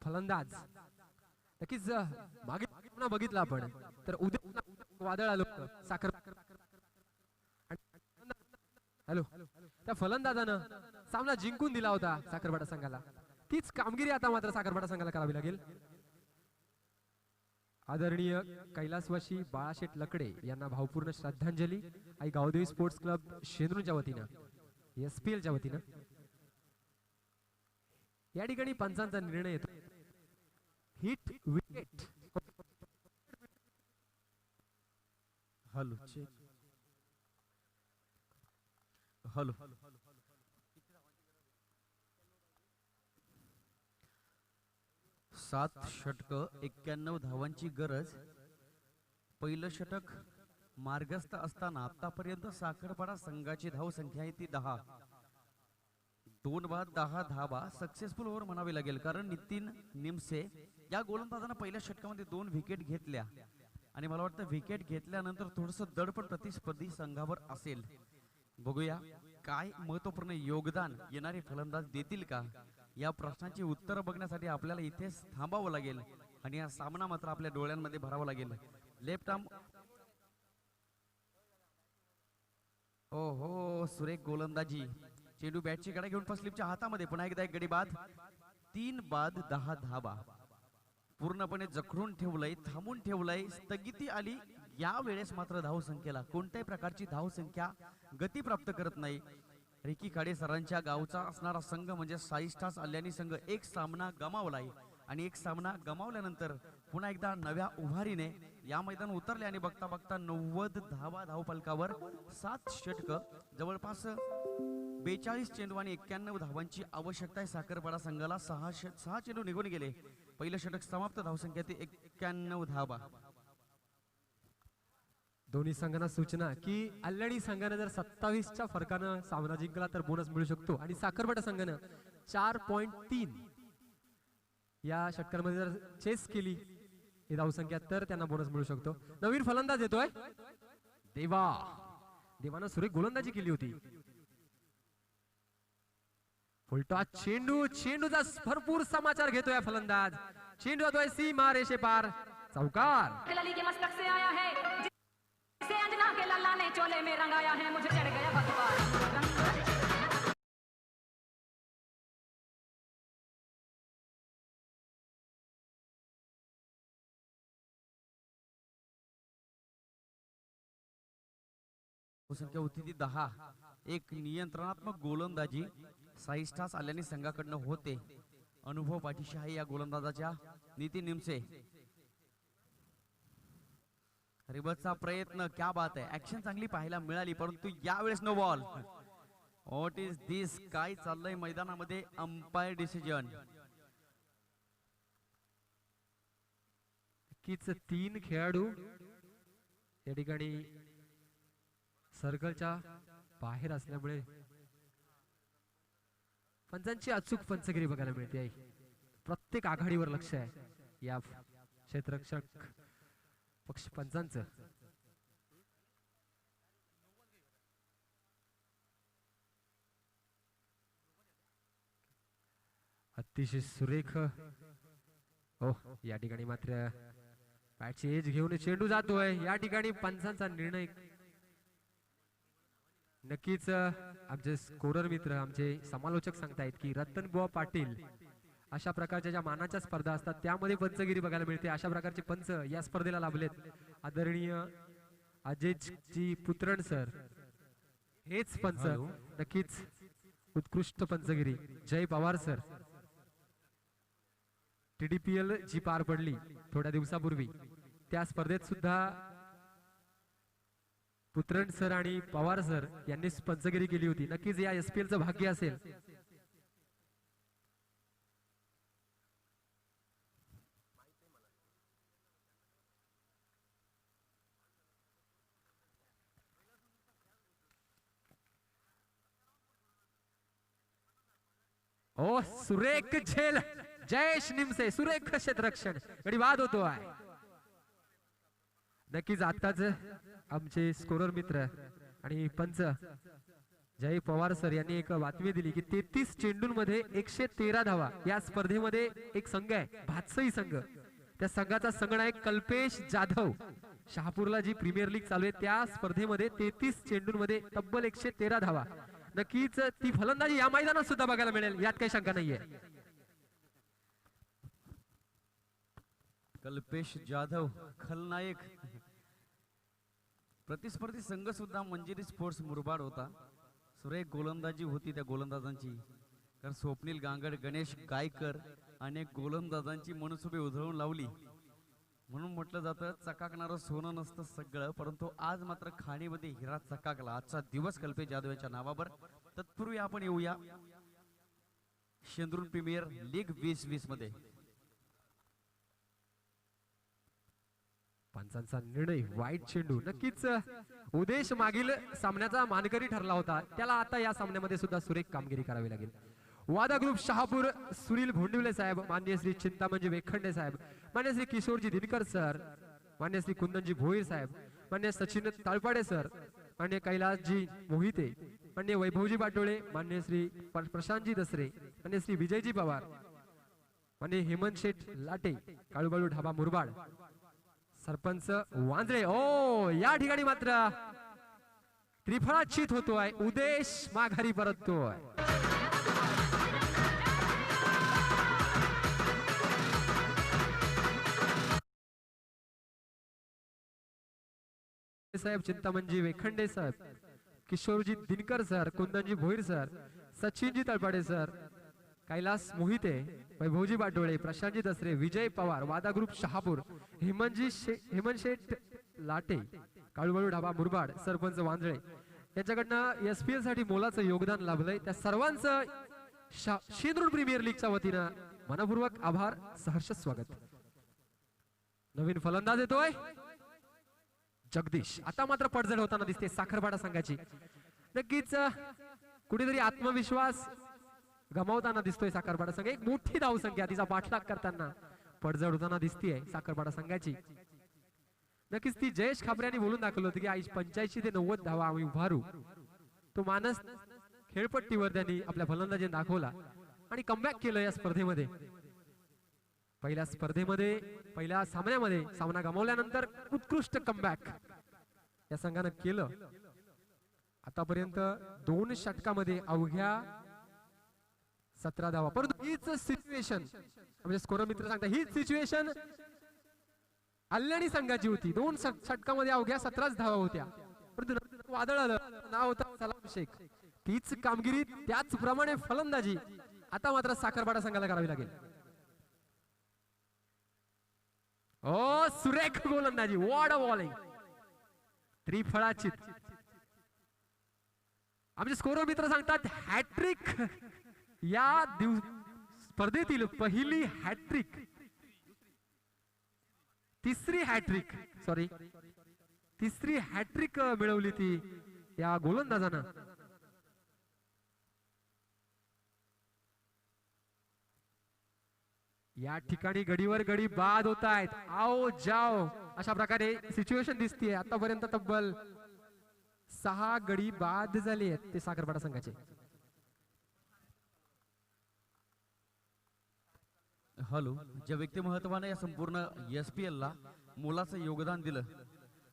फलंदाज नक्कीच मागे पुन्हा बघितलं आपण तर उद्या वादळ आलं होतं साखर हॅलो त्या फलंदाजानं सामना जिंकून दिला होता साखरवाडा संघाला. तीच कामगिरी आता मात्र साखरवाडा संघाला करावी लागेल. आदरणीय कैलासवासी बाळाशेठ लकडे यांना भावपूर्ण श्रद्धांजली आई गावदेवी स्पोर्ट्स क्लब शेंद्रूच्या वतीनं SPL च्या वतीनं. या ठिकाणी पंचांचा निर्णय येतो हिट विकेट.
हॅलो हॅलो 7 षटक 91 धावांची गरज. पहिलं षटक मार्गस्थ असताना आतापर्यंत साखरपाडा संघाची धावसंख्या आहे ती 10. 2 बाद 10 धावा सक्सेसफुल ओव्हर म्हणावी लागेल कारण नितीन निमसे या गोलंदाजानं पहिल्या षटकामध्ये 2 विकेट घेतल्या आणि मला वाटतं विकेट घेतल्यानंतर थोडंसं दडपण प्रतिस्पर्धी संघावर असेल. बघूया काय महत्वपूर्ण योगदान येणारे फलंदाज देतील का. या प्रश्नाची उत्तरं बघण्यासाठी आपल्याला इथेच थांबावं लागेल आणि हा सामना मात्र आपल्या डोळ्यांमध्ये भरावा लागेल. लेफ्ट आर्म ओ हो सुरेख गोलंदाजी. चेंडू बॅटची कडा घेऊन फर्स्ट स्लिपच्या हातामध्ये पुन्हा एकदा एक गडी बाद. 3 बाद 10 धावा पूर्णपणे जखडून ठेवलंय थांबून ठेवलंय. स्थगिती आली यावेळेस मात्र धावसंख्येला कोणत्याही प्रकारची धावसंख्या गती प्राप्त करत नाही. रिकी खाडे सरांच्या गावचा असणारा संघ म्हणजे 6 स्टार्स आल्यानी संघ एक सामना गमावलाय आणि एक सामना गमावल्यानंतर पुन्हा एकदा नव्या उभारीने या मैदान उतरले आणि बघता बघता 90 धावा धावफलकावर 7 षटक जवळपास 42 चेंडू आणि 91 धावांची आवश्यकता आहे. साखरपाडा संघाला 6 चेंडू निघून गेले. पहिलं षटक समाप्त धावसंख्या ती 91 धावा.
दोन्ही संघांना सूचना की अल्लडी संघानं जर 27च्या फरकानं सामना जिंकला तर बोनस मिळू शकतो आणि साखरपाडा संघानं 4.3 या षटकांमध्ये जर चेस केली ही धावसंख्या तर त्यांना बोनस मिळू शकतो. नवीन फलंदाज येतोय देवा. देवानं सुरेख गोलंदाजी केली होती. फुलटॉस चेंडू चेंडूचा भरपूर समाचार घेतोय फलंदाज. चेंडू जातोय सीमा रेषे पार चौकार.
लली के मस्तक से आया है जिसे अंजना के लल्ला ने चोले में रंगाया है मुझे चढ़ गया भगवान.
संख्या होती ती 10. एक नियंत्रणात्मक गोलंदाजी 6 स्टार्स आल्याने संघाकडनं होते. अनुभव पाठीशी आहे या गोलंदाजाच्या. नितीन निमसे रिबतचा प्रयत्न क्या बात आहे. ऍक्शन चांगली पाहायला मिळाली परंतु यावेळेस नो बॉल. व्हॉट इज दिस. काय चाललंय मैदानामध्ये. Umpire decision.
नक्कीच 3 खेळाडू या ठिकाणी सर्कलच्या बाहेर असल्यामुळे पंचांची अचूक पंचगिरी बघायला मिळते आहे. प्रत्येक आघाडीवर लक्ष आहे या क्षेत्ररक्षक पक्ष पंचांचं. अतिशय सुरेख. हो या ठिकाणी मात्र बॅटची एज घेऊन चेंडू जातोय. या ठिकाणी पंचांचा निर्णय नक्कीच आमचे स्कोरर मित्र आमचे समालोचक सांगतायत की रतनबुवा पाटील अशा प्रकारच्या ज्या मानाच्या स्पर्धा असतात त्यामध्ये पंचगिरी बघायला मिळते. अशा प्रकारचे पंच या स्पर्धेला लाभलेत. आदरणीय अजयजी पुत्रण सर हेच पंच. नक्कीच उत्कृष्ट पंचगिरी जय पवार सर. TDPL जी पार पडली थोड्या दिवसापूर्वी त्या स्पर्धेत सुद्धा पुत्रण सर आणि पवार सर यांनी पंचगिरी केली होती. नक्कीच या SPL चं भाग्य असेल. ओ सुरेख झेल जयेश निमसे. सुरेख क्षेत्ररक्षण गडी बाद होतो आहे. नक्कीच आताच आमचे स्कोरर मित्र आणि पंच जय पवार सर यांनी एक बातमी दिली की 33 चेंडूंमध्ये 113 धावा. या स्पर्धेमध्ये एक संघ आहे भातसई संघ, त्या संघाचा संघनायक कल्पेश जाधव. शहापूरला जी प्रीमियर लीग चालू आहे त्या स्पर्धेमध्ये 33 चेंडूंमध्ये तब्बल 113 धावा. नक्कीच ती फलंदाजी या मैदानात सुद्धा बघायला मिळेल, यात काही शंका नाहीये.
कल्पेश जाधव खलनायक. प्रतिस्पर्धी संघ सुद्धा मंजिरी स्पोर्ट्स मुरबाड होता. सुरेख गोलंदाजी होती त्या गोलंदाजांची. तर स्वप्नील गांगड, गणेश गायकर अनेक गोलंदाजांची मनसुबे उधळून लावली. म्हणून म्हटलं जातं चकाकणारं सोनं नसतं सगळं, परंतु आज मात्र खाणीमध्ये हिरा चकाकला. आजचा दिवस कल्पेश जाधव यांच्या नावावर. तत्पूर्वी आपण येऊया शेंद्रून प्रीमियर लीग 2020 मध्ये.
पंचांचा निर्णय वाईट चेंडू. नक्कीच उदेश मागील सामन्याचा मानकरी ठरला होता, त्याला आता या सामन्यामध्ये सुद्धा सुरेख कामगिरी करावी लागेल. वादा ग्रुप शहापूर सुनील भोंडिवले साहेब, मान्य श्री चिंतामणजी वेखंडे साहेब, मान्य श्री किशोरजी दिनकर सर, मान्य श्री कुंदनजी भोईर साहेब, मान्य सचिन ताळपाडे सर, मान्य कैलासजी मोहिते, मान्य वैभवजी बाटोळे, मान्य श्री प्रशांतजी दसरे, मान्य श्री विजयजी पवार, मान्य हेमंत शेठ लाटे, काळूबाळू ढाबा मुरबाड, सरपंच वांद्रे. ओ या ठिकाणी मात्र त्रिफळाचित होतोय, उदेश माघारी परततोय. साहेब, चिंतामणजी वेखंडे साहेब, Kishorji Dinkar sir, Kundanji Bhoir sir, Sachinji Talpade sir, Kailas Mohite, Vaibhavji Batole, Prashantji Dasre, Vijay Pawar, Wada group Shahapur, Hemant Sheth Late, Kalubalu Dhaba Murbad, sarpanch Vandre यांच्याकडनं SPL साठी मोलाचं योगदान लाभलंय. त्या सर्वांचं शेंद्रून प्रीमियर लीगच्या वतीनं मनपूर्वक आभार, सहर्ष स्वागत. नवीन फलंदाज येतोय जगदीश. आता मात्र पडझड होताना दिसते साखरपाडा संघाची. नक्कीच कुठेतरी आत्मविश्वास गमावताना दिसतोय साखरपाडा संघ. एक मोठी धावसंख्या तिचा पाठलाग करताना पडझड होताना दिसतीये साखरपाडा संघाची. नक्कीच ती जयेश खाबरे यांनी बोलून दाखवलं होतं की आज 85 ते 90 धावा आम्ही उभारू. तो मानस खेळपट्टीवर त्यांनी आपल्या फलंदाजीने दाखवला आणि कमबॅक केलं या स्पर्धेमध्ये. पहिल्या स्पर्धेमध्ये, पहिल्या सामन्यामध्ये सामना गमावल्यानंतर उत्कृष्ट कमबॅक या संघानं केलं. आतापर्यंत 2 षटकामध्ये अवघ्या 17 धावा. परंतु हीच सिच्युएशन म्हणजे स्कोर मित्र सांगता हीच सिच्युएशन अल्याणी संघाची होती. 2 षटकामध्ये अवघ्या 17 धावा होत्या, परंतु वादळ आलं, नाव होतं सलाम शेख. तीच कामगिरी, त्याचप्रमाणे फलंदाजी आता मात्र साखरपाडा संघाला करावी लागेल. ओ सुरेख गोलंदाजी, वॉट अ बॉलिंग, त्रिफळाचित. आमचे स्कोर मित्र सांगतात हॅट्रिक, या स्पर्धेतील पहिली हॅट्रिक, तिसरी हॅट्रिक मिळवली ती या गोलंदाजानं. या ठिकाणी गडीवर गडी बाद होत आहेत, आओ जाओ अशा प्रकारे सिच्युएशन दिसतीये. आतापर्यंत तब्बल 6 गडी बाद झाले आहेत ते साखरपाडा संघाचे.
हॅलो, ज्या व्यक्तिमत्वाने या संपूर्ण SPL ला मोलाचं योगदान दिलं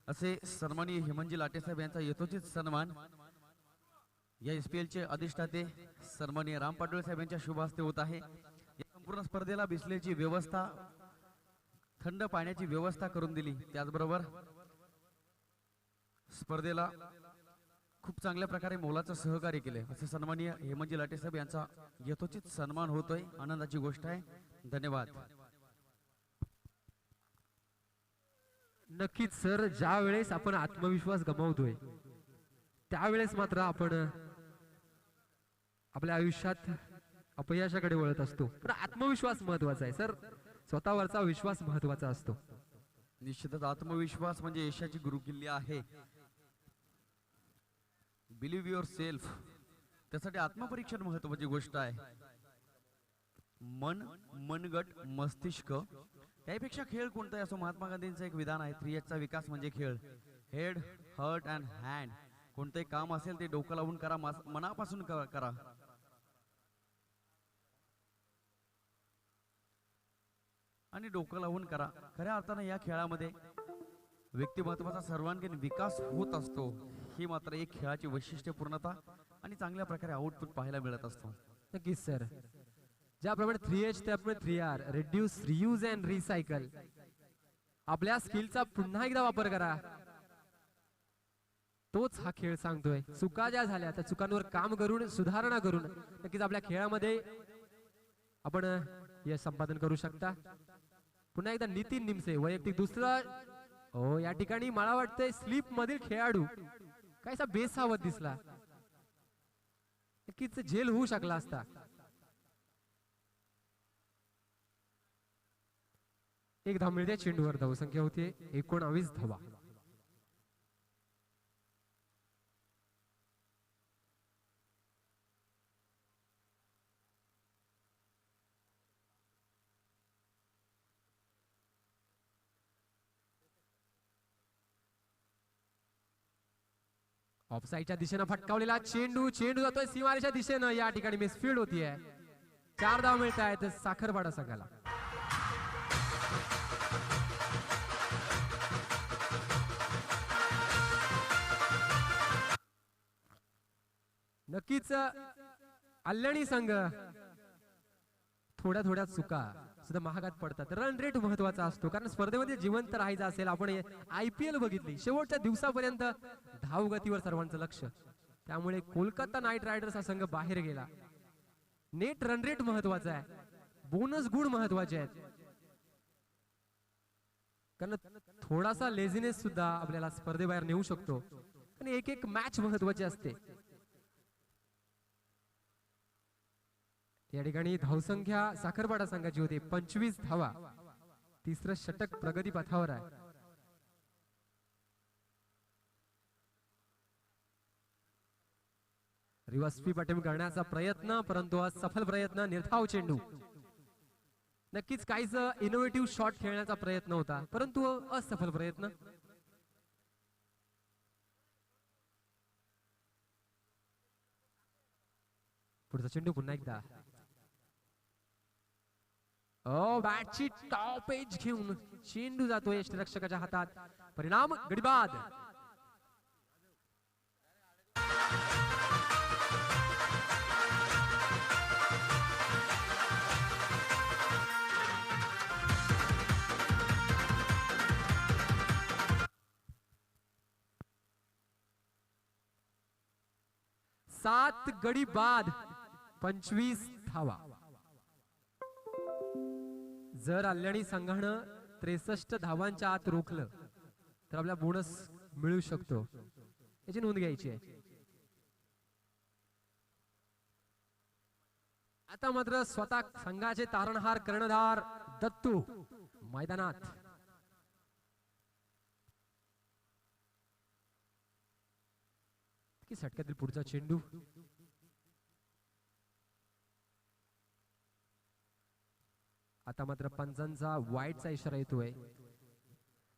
असे सन्माननीय हेमंतजी लाटे साहेब यांचा यथोचित सन्मान या SPL चे अधिष्ठाते सन्माननीय राम पाटोळे साहेब यांच्या शुभ हस्ते होत आहे. या संपूर्ण स्पर्धेला बिस्लेची व्यवस्था, थंड पाण्याची व्यवस्था करून दिली. त्याचबरोबर स्पर्धेला खूप चांगल्या प्रकारे मोलाचं सहकार्य केले असे सन्माननीय हेमंतजी लाटे साहेब यांचा यथोचित सन्मान होतोय. आनंदाची गोष्ट आहे. धन्यवाद.
नक्कीच सर, ज्या वेळेस आपण आत्मविश्वास गमावतोय त्यावेळेस मात्र आपण आपल्या आयुष्यात अपयशाकडे वळत असतो. पण आत्मविश्वास महत्वाचा आहे सर, स्वतःवरचा विश्वास महत्वाचा असतो.
निश्चितच आत्मविश्वास म्हणजे यशाची गुरुकिल्ली आहे. Believe your self. त्यासाठी आत्मपरीक्षण महत्वाची गोष्ट आहे. मन, मनगट, मस्तिष्क त्यापेक्षा खेळ कोणता आहे असं महात्मा गांधींचं एक विधान आहे. 3H चा विकास म्हणजे खेळ. Head, heart and hand. कोणतेही काम असेल ते डोकं लावून करा, मनापासून करा. आणि डोकं लावून करा. खऱ्या अर्थानं या खेळामध्ये व्यक्तिमत्वाचा सर्वांगीण विकास होत असतो. ही मात्र एक खेळाची वैशिष्ट्यपूर्णता आणि चांगल्या प्रकारे आउटपुट पाहायला मिळत असतो.
नक्कीच सर. ज्याप्रमाणे 3H त्याप्रमाणे 3R, reduce, reuse and recycle. आपल्या स्किलचा पुन्हा एकदा वापर करा. तोच हा खेळ सांगतोय. चुका ज्या झाल्या त्या चुकांवर काम करून सुधारणा करून नक्कीच आपल्या खेळामध्ये आपण यश संपादन करू शकता. पुन्हा एकदा नितीन निमसे वैयक्तिक दुसरा. हो, या ठिकाणी मला वाटतंय स्लीप मधील खेळाडू कायसा बेसावत दिसला. नक्कीच झेल होऊ शकला असता. एक धाव मिळते. चेंडूवर धावसंख्या होती 19 धावा. ऑफसाईडच्या दिशेनं फटकावलेला चेंडू जातोय सीमारेच्या दिशेनं. या ठिकाणी मिसफील्ड होतीये. 4 धाव मिळत आहेत साखरपाडा संघाला. नक्कीच अल्याणी संघ थोड्या चुका सुद्धा महागात पडतात. रन रेट महत्वाचा असतो कारण स्पर्धेमध्ये जिवंत राहायचं असेल. आपण IPL बघितली, शेवटच्या दिवसापर्यंत धावगतीवर सर्वांचं लक्ष. त्यामुळे कोलकाता नाईट रायडर्स हा संघ बाहेर गेला. नेट रन रेट महत्वाचा आहे, बोनस गुण महत्वाचे आहेत. कारण थोडासा लेझीनेस सुद्धा आपल्याला स्पर्धेबाहेर नेऊ शकतो आणि एक मॅच महत्वाची असते. या ठिकाणी धावसंख्या साखरपाडा संघाची होती 25 धावा. तिसरं षटक प्रगती पथावर आहे. रिव्हर्स स्वीप अटेम्प्ट करण्याचा प्रयत्न, परंतु असफल प्रयत्न. निर्धाव चेंडू. नक्कीच काहीच इनोव्हेटिव्ह शॉट खेळण्याचा प्रयत्न होता, परंतु असफल प्रयत्न. पुढचा चेंडू पुन्हा एकदा. बॅटची टॉप एज घेऊन चेंडू जातोय यष्टिरक्षकाच्या हातात. परिणाम गडीबाद. सात गडी बाद 25 धावा. जर अल्याणी संघानं 63 धावांच्या आत रोखलं तर आपला बोनस मिळू शकतो, याची नोंद घ्यायची आहे. आता मात्र स्वतः संघाचे तारणहार कर्णधार दत्तू मैदानात. की षटकातील पुढचा चेंडू. आता मात्र पंचांचा वाईटचा इशारा येतोय.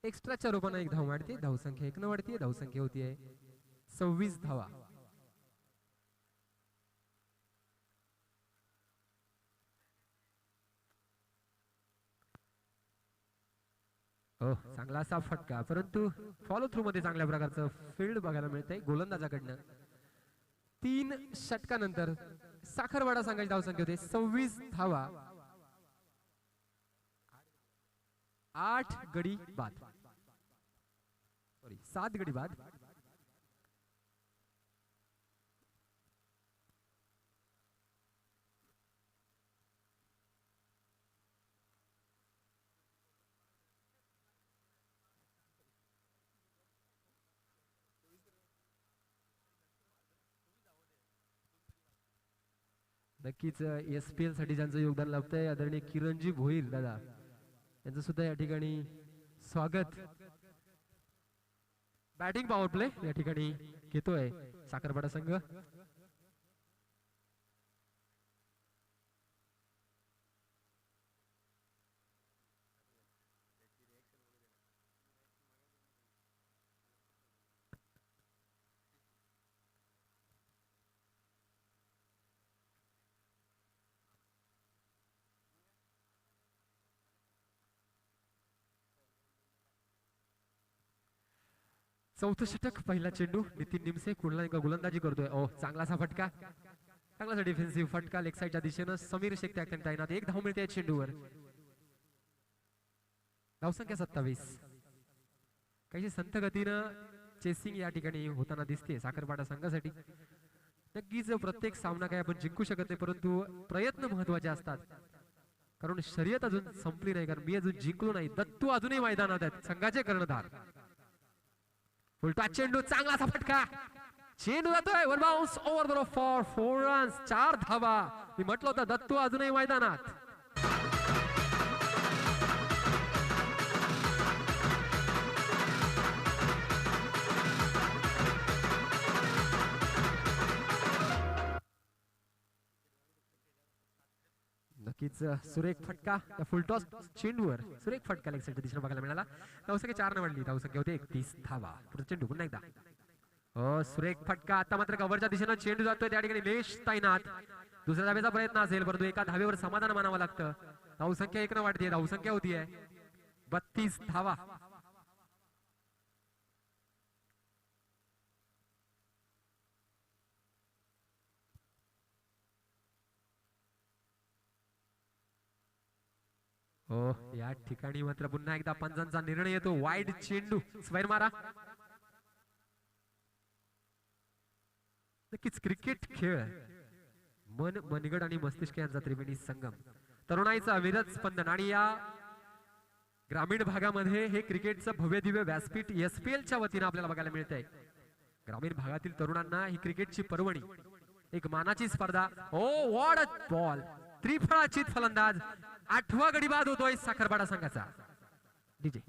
एक्स्ट्राच्या रूपाने एक धाव वाढते. धावसंख्या 1 न वाढते. धावसंख्या होतीये 26 धावा. हो, चांगला असा फटका, परंतु फॉलो थ्रू मध्ये चांगल्या प्रकारचं फील्ड बघायला मिळतंय गोलंदाजाकडनं. 3 षटकानंतर साखरवाडा संघाची धावसंख्या होते 26 धावा. 8 गडी बाद, सॉरी 7 गडी बाद. नक्कीच SPL साठी ज्यांचं योगदान लाभतंय आदरणीय किरणजी भोईर दादा यांचं सुद्धा या ठिकाणी स्वागत. बॅटिंग पॉवर प्ले या ठिकाणी घेतोय साखरपाडा संघ. चौथं षटक, पहिला चेंडू, नितीन निमसे गोलंदाजी करतोय. ओ चांगलासा फटका, चांगलासा डिफेन्सिव्ह फटका लेग साईडच्या दिशेनं. समीर शेख त्या ठिकाणी तैनात. एक धाव मिळते चेंडूवर. धावसंख्या 27. काही संथ गतीनं चेसिंग या ठिकाणी होताना दिसते साखरपाडा संघासाठी. नक्कीच प्रत्येक सामना काय आपण जिंकू शकत नाही, परंतु प्रयत्न महत्वाचे असतात. कारण शर्यत अजून संपली नाही, कारण मी अजून जिंकलो नाही. दत्तू अजूनही मैदानात आहेत, संघाचे कर्णधार. उलटा चेंडू, चांगलासा फटका, चेंडू जातोय वर bounce over the for 4 runs, 4 धावा. मी म्हटलं होतं दत्तू अजूनही मैदानात. नक्कीच सुरेख फटका त्या फुलटॉस चेंडूवर, सुरेख फटका लेग साईडच्या दिशेने बघायला मिळाला. धावसंख्या 4 ने वाढली. धावसंख्या होते 31 धावा. पुढे चेंडू पुन्हा एकदा. हो सुरेख फटका. आता मात्र कव्हरच्या दिशेनं चेंडू जातोय, त्या ठिकाणी लेश तैनात. दुसऱ्या धावेचा प्रयत्न असेल, परंतु एका धावेवर समाधान मानावं लागतं. धावसंख्या 1 ने वाढते. धावसंख्या होतीये 32 धावा. हो या ठिकाणी मात्र पुन्हा एकदा पंचांचा निर्णय येतो. वाईड चेंडू, स्क्वेअर मारा. नक्कीच क्रिकेट खेळ मन, मनगड आणि मस्तिष्क यांचा त्रिवेणी संगम. तरुणाईचा अविरत स्पंदन. आणि या ग्रामीण भागामध्ये हे क्रिकेटचं भव्य दिव्य व्यासपीठ SPL च्या वतीनं आपल्याला बघायला मिळतंय. ग्रामीण भागातील तरुणांना ही क्रिकेटची पर्वणी, एक मानाची स्पर्धा. ओ व्हॉट अ बॉल, त्रिफळाचीत फलंदाज. 8वा गडी बाद होतोय साखरपाडा संघाचा. DJ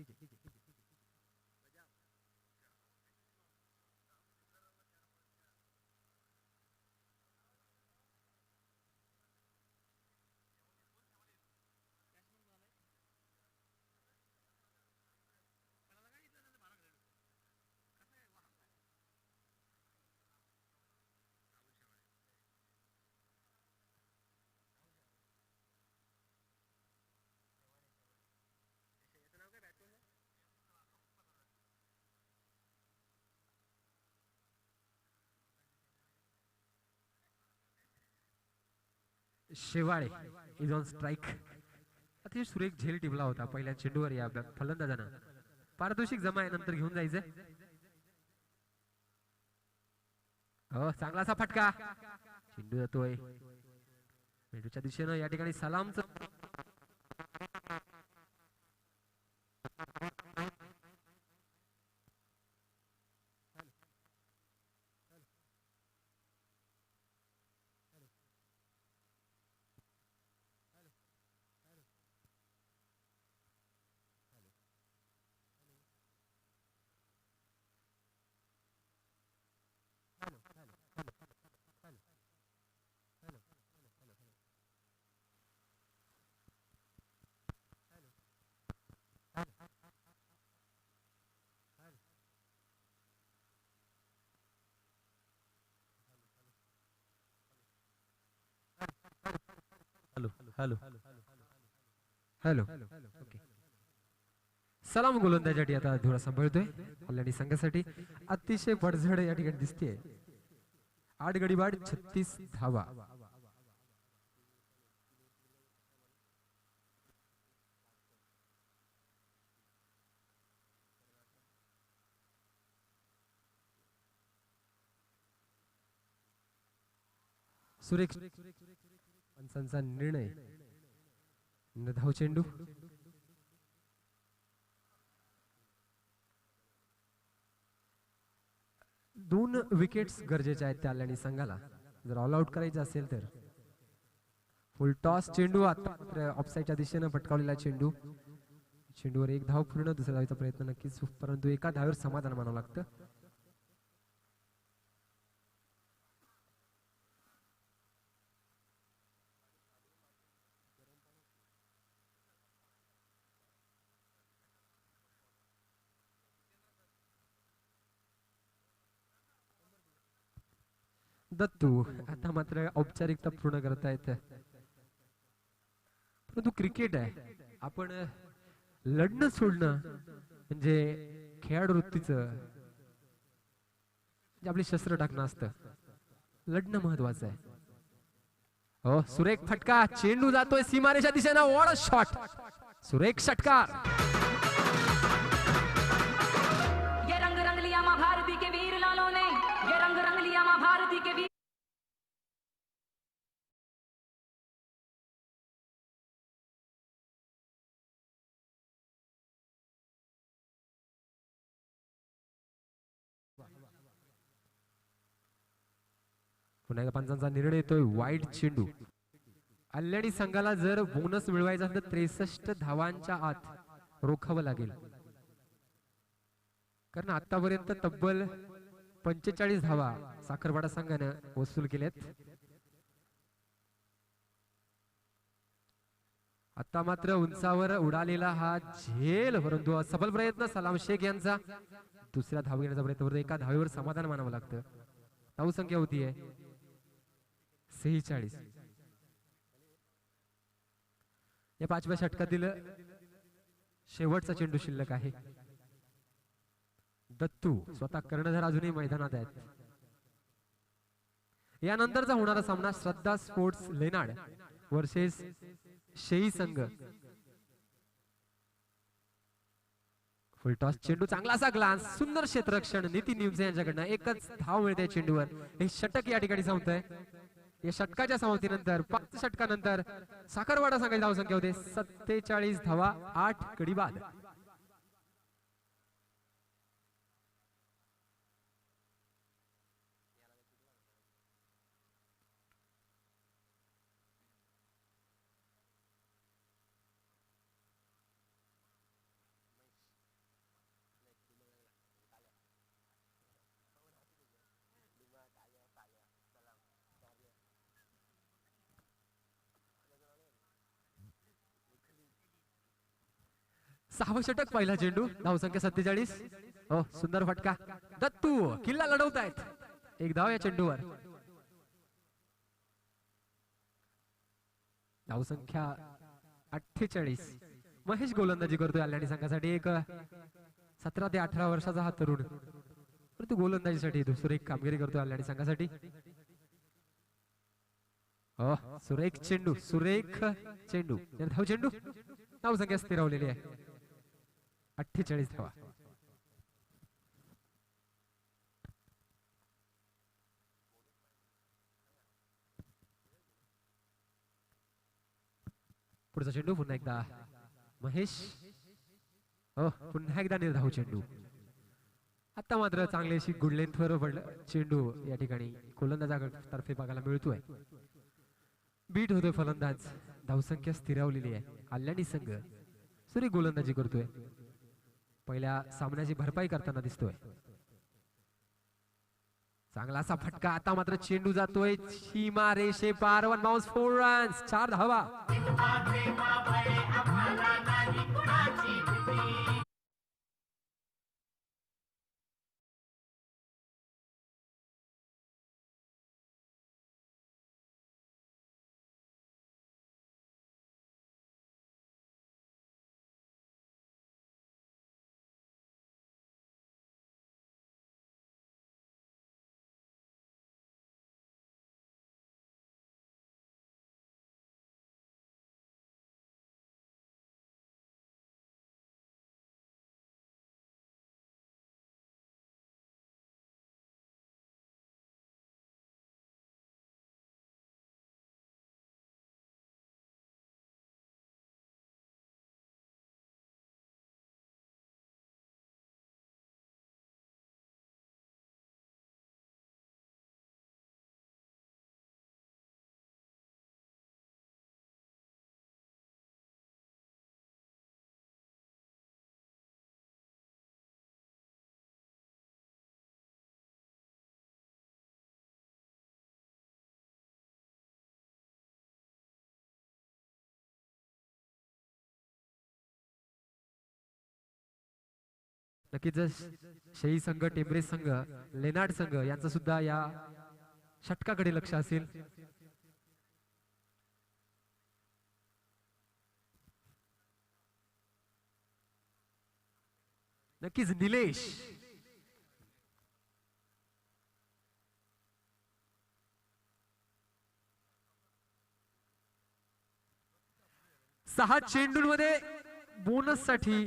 Shewale is on strike. अतिशय सुरेख झेल टिपला होता पहिल्या चेंडूवर या फलंदाजानं. पारितोषिक जमा आहे, नंतर घेऊन जायचंय. हो चांगलासा फटका, चेंडू जातोय मेंढूच्या दिशेनं. या ठिकाणी सलामचं
हॅलो
हॅलो ओके. सलाम गोलंदाजासाठी आता धुरा सांभाळतोय कल्याणी संघासाठी. अतिशय पडझड या ठिकाणी दिसते. 8 गडी बाद, 36 धावा. सुरेख पंचांचा निर्णय. धाव चेंडू, दोन विकेट्स गरजेच्या आहेत त्या कल्याणी संघाला जर ऑल आउट करायचं असेल तर. फुल टॉस चेंडू, आता ऑफसाईडच्या दिशेनं फटकावलेला चेंडू. चेंडूवर 1 धाव पूर्ण. दुसऱ्या धावेचा प्रयत्न नक्कीच, परंतु एका धावेवर समाधान मानावं लागतं. दत्तू आता मात्र औपचारिकता पूर्ण करतायत, परंतु क्रिकेट आहे. आपण लढणं सोडणं म्हणजे खेळाडू वृत्तीचं जे आपली शस्त्र टाकणं असतं, लढणं महत्वाचं आहे. हो, सुरेख फटका, चेंडू जातोय सीमारेषा दिशेनं. वॉट अ शॉट, सुरेख षटकार.
ये रंग रंग लिया माँ भारती के वीर लालों ने, ये रंग रंग लिया माँ भारती के वीर.
पुन्हा एकदा पंचांचा निर्णय येतोय. वाईट चेंडू. कल्याणी संघाला जर बोनस मिळवायचा असेल तर 63 धावांच्या आत रोखावं लागेल, कारण आतापर्यंत तब्बल 45 धावा साखरवाडा संघानं वसूल केल्यात. आता मात्र उंचावर उडालेला हा झेल, परंतु सफल प्रयत्न सलाम शेख यांचा. दुसऱ्या धाव घेण्याचा प्रयत्न करतो. एका धावेवर समाधान मानावं लागतं. धावसंख्या होतीये 46. या 5व्या षटकातील शेवटचा चेंडू शिल्लक आहे. दत्तू स्वतः कर्णधार अजूनही मैदानात आहेत. यानंतरचा होणारा सामना श्रद्धा स्पोर्ट्स लेनाड वर्सेस शेई संघ. फुलटॉस चेंडू, चांगला असा ग्लान्स, सुंदर क्षेत्ररक्षण नितीन निमसे यांच्याकडनं. एकच धाव मिळते चेंडूवर. हे षटक या ठिकाणी संपतंय. या षटकाच्या समाप्तीनंतर 5 षटकानंतर साखरवाडा संघाची धावसंख्या होते 47 धावा, 8 गडी बाद. सहावं षटक, पहिला चेंडू, धावसंख्या 47. हो, सुंदर फटका. दत्तू किल्ला लढवतायत. एक धाव या चेंडूवर. धावसंख्या 48. महेश गोलंदाजी करतोय कल्याणी संघासाठी. एक 17 ते 18 वर्षाचा हा तरुण, परंतु गोलंदाजीसाठी सुरेख कामगिरी करतोय कल्याणी संघासाठी. हो, सुरेख चेंडू, सुरेख चेंडू, धाव चेंडू. धावसंख्या स्थिरावलेली आहे 48 धावा. पुढचा चेंडू पुन्हा एकदा महेश. हो, पुन्हा एकदा निर्धाव चेंडू. आता मात्र चांगली अशी गुड लेंथवर पडलं चेंडू. या ठिकाणी गोलंदाजातर्फे बघायला मिळतोय. बीट होतोय फलंदाज. धावसंख्या स्थिरावलेली आहे. कल्याणी संघ सुरेख गोलंदाजी करतोय. पहिल्या सामन्याची भरपाई करताना दिसतोय. चांगला असा फटका. आता मात्र चेंडू जातोय सीमा रेषे पार. 1 बाउन्स, 4 रन्स, 4 धावा. नक्कीच शेई संघ, टेंबरे संघ, लेनाड संघ यांचं सुद्धा या षटकाकडे लक्ष असेल. नक्कीच निलेश 6 चेंडूंमध्ये बोनस साठी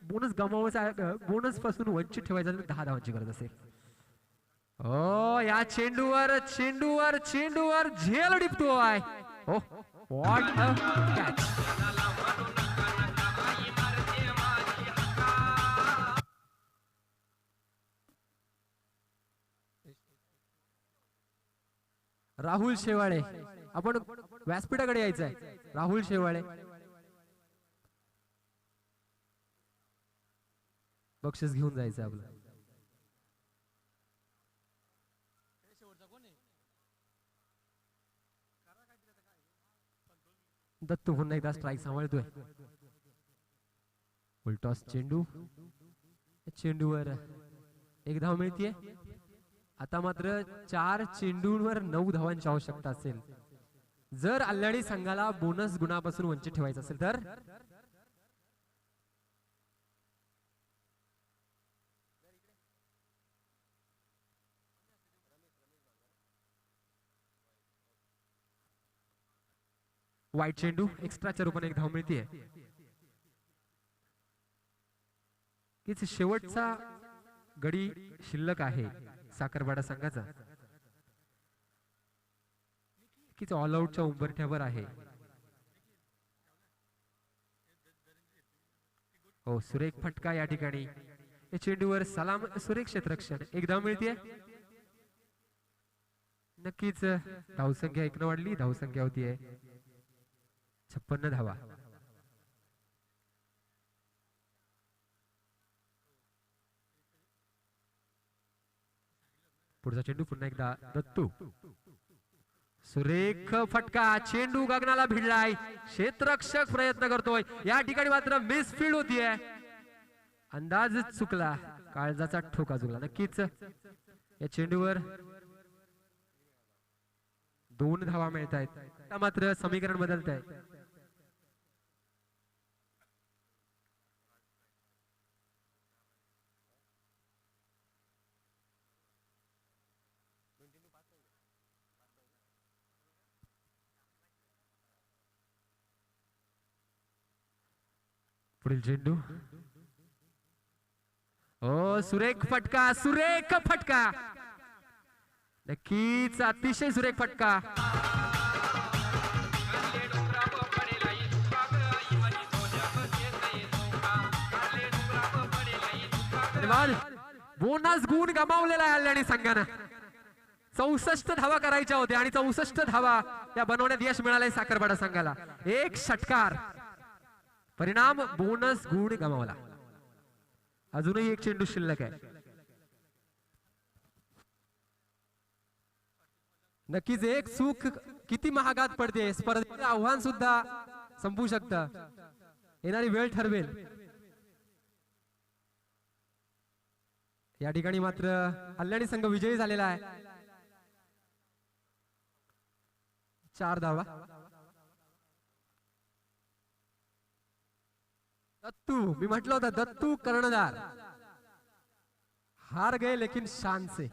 बोनस गमावायचा बोनस पासून वंचित ठेवायचा 10 धावांची गरज असेल. ओ या चेंडूवर झेल टिपतोय. ओ what a catch. Rahul Shewale आपण व्यासपीठाकडे यायचंय. राहुल शेवाळे बक्षीस घेऊन जायचं आपलं. दत्तू पुन्हा एकदा स्ट्राईक सांभाळतोय. उलटॉस चेंडू. चेंडूवर 1 धाव मिळतीये. आता मात्र 4 चेंडूंवर 9 धावांची आवश्यकता असेल जर अल्लाडी संघाला बोनस गुणापासून वंचित ठेवायचं असेल तर. वाईट चेंडू एक्स्ट्राच्या रूपाने 1 धाव मिळतीये. शेवटचा गडी शिल्लक आहे साखरवाडा संघाचा. ऑल आउटच्या उंबरठ्यावर आहे. हो सुरेख फटका या ठिकाणी. या चेंडूवर सलाम सुरेख क्षेत्ररक्षण. 1 धाव मिळतीये. नक्कीच धावसंख्या 1 वाढली. धावसंख्या होतीये 56 धावा. पुढचा चेंडू पुन्हा एकदा दत्तू. सुरेख फटका. चेंडू गगनाला भिडलाय. क्षेत्ररक्षक प्रयत्न करतोय. या ठिकाणी मात्र मिसफील्ड होतीये. अंदाज चुकला. काळजाचा ठोका चुकला. नक्कीच या चेंडूवर 2 धावा मिळत आहेत. मात्र समीकरण बदलत आहे. पुढील चेंडू. ओ सुरेख फटका. नक्कीच अतिशय सुरेख फटका. बोनस गुण गमावलेला आहे अल्लाडी संघानं. 64 धावा करायच्या होत्या आणि 64 धावा या बनवण्यात यश मिळालंय साखरवाडा संघाला. 1 षटकार. परिणाम बोनस गुण गमावला. अजूनही 1 चेंडू शिल्लक आहे. नक्कीच एक चूक किती महागात पडते. स्पर्धेचं आव्हान सुद्धा संपू शकतं. येणारी वेळ ठरवेल. या ठिकाणी मात्र अल्लाडी संघ विजयी झालेला आहे. 4 धावा. दत्तू मी म्हटलं होतं दत्तू कर्णधार. हार गए लेकिन शान से.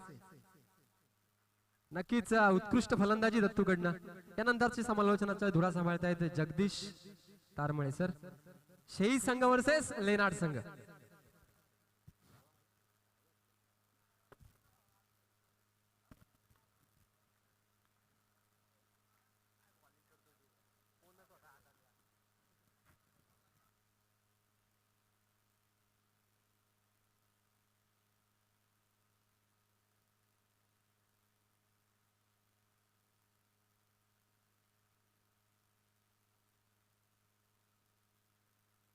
नक्कीच उत्कृष्ट फलंदाजी दत्तूकडनं. त्यानंतरची समालोचनाचा धुरा सांभाळतायत जगदीश तारमळे सर. शेई संघ वर्सेस लेनाड संघ.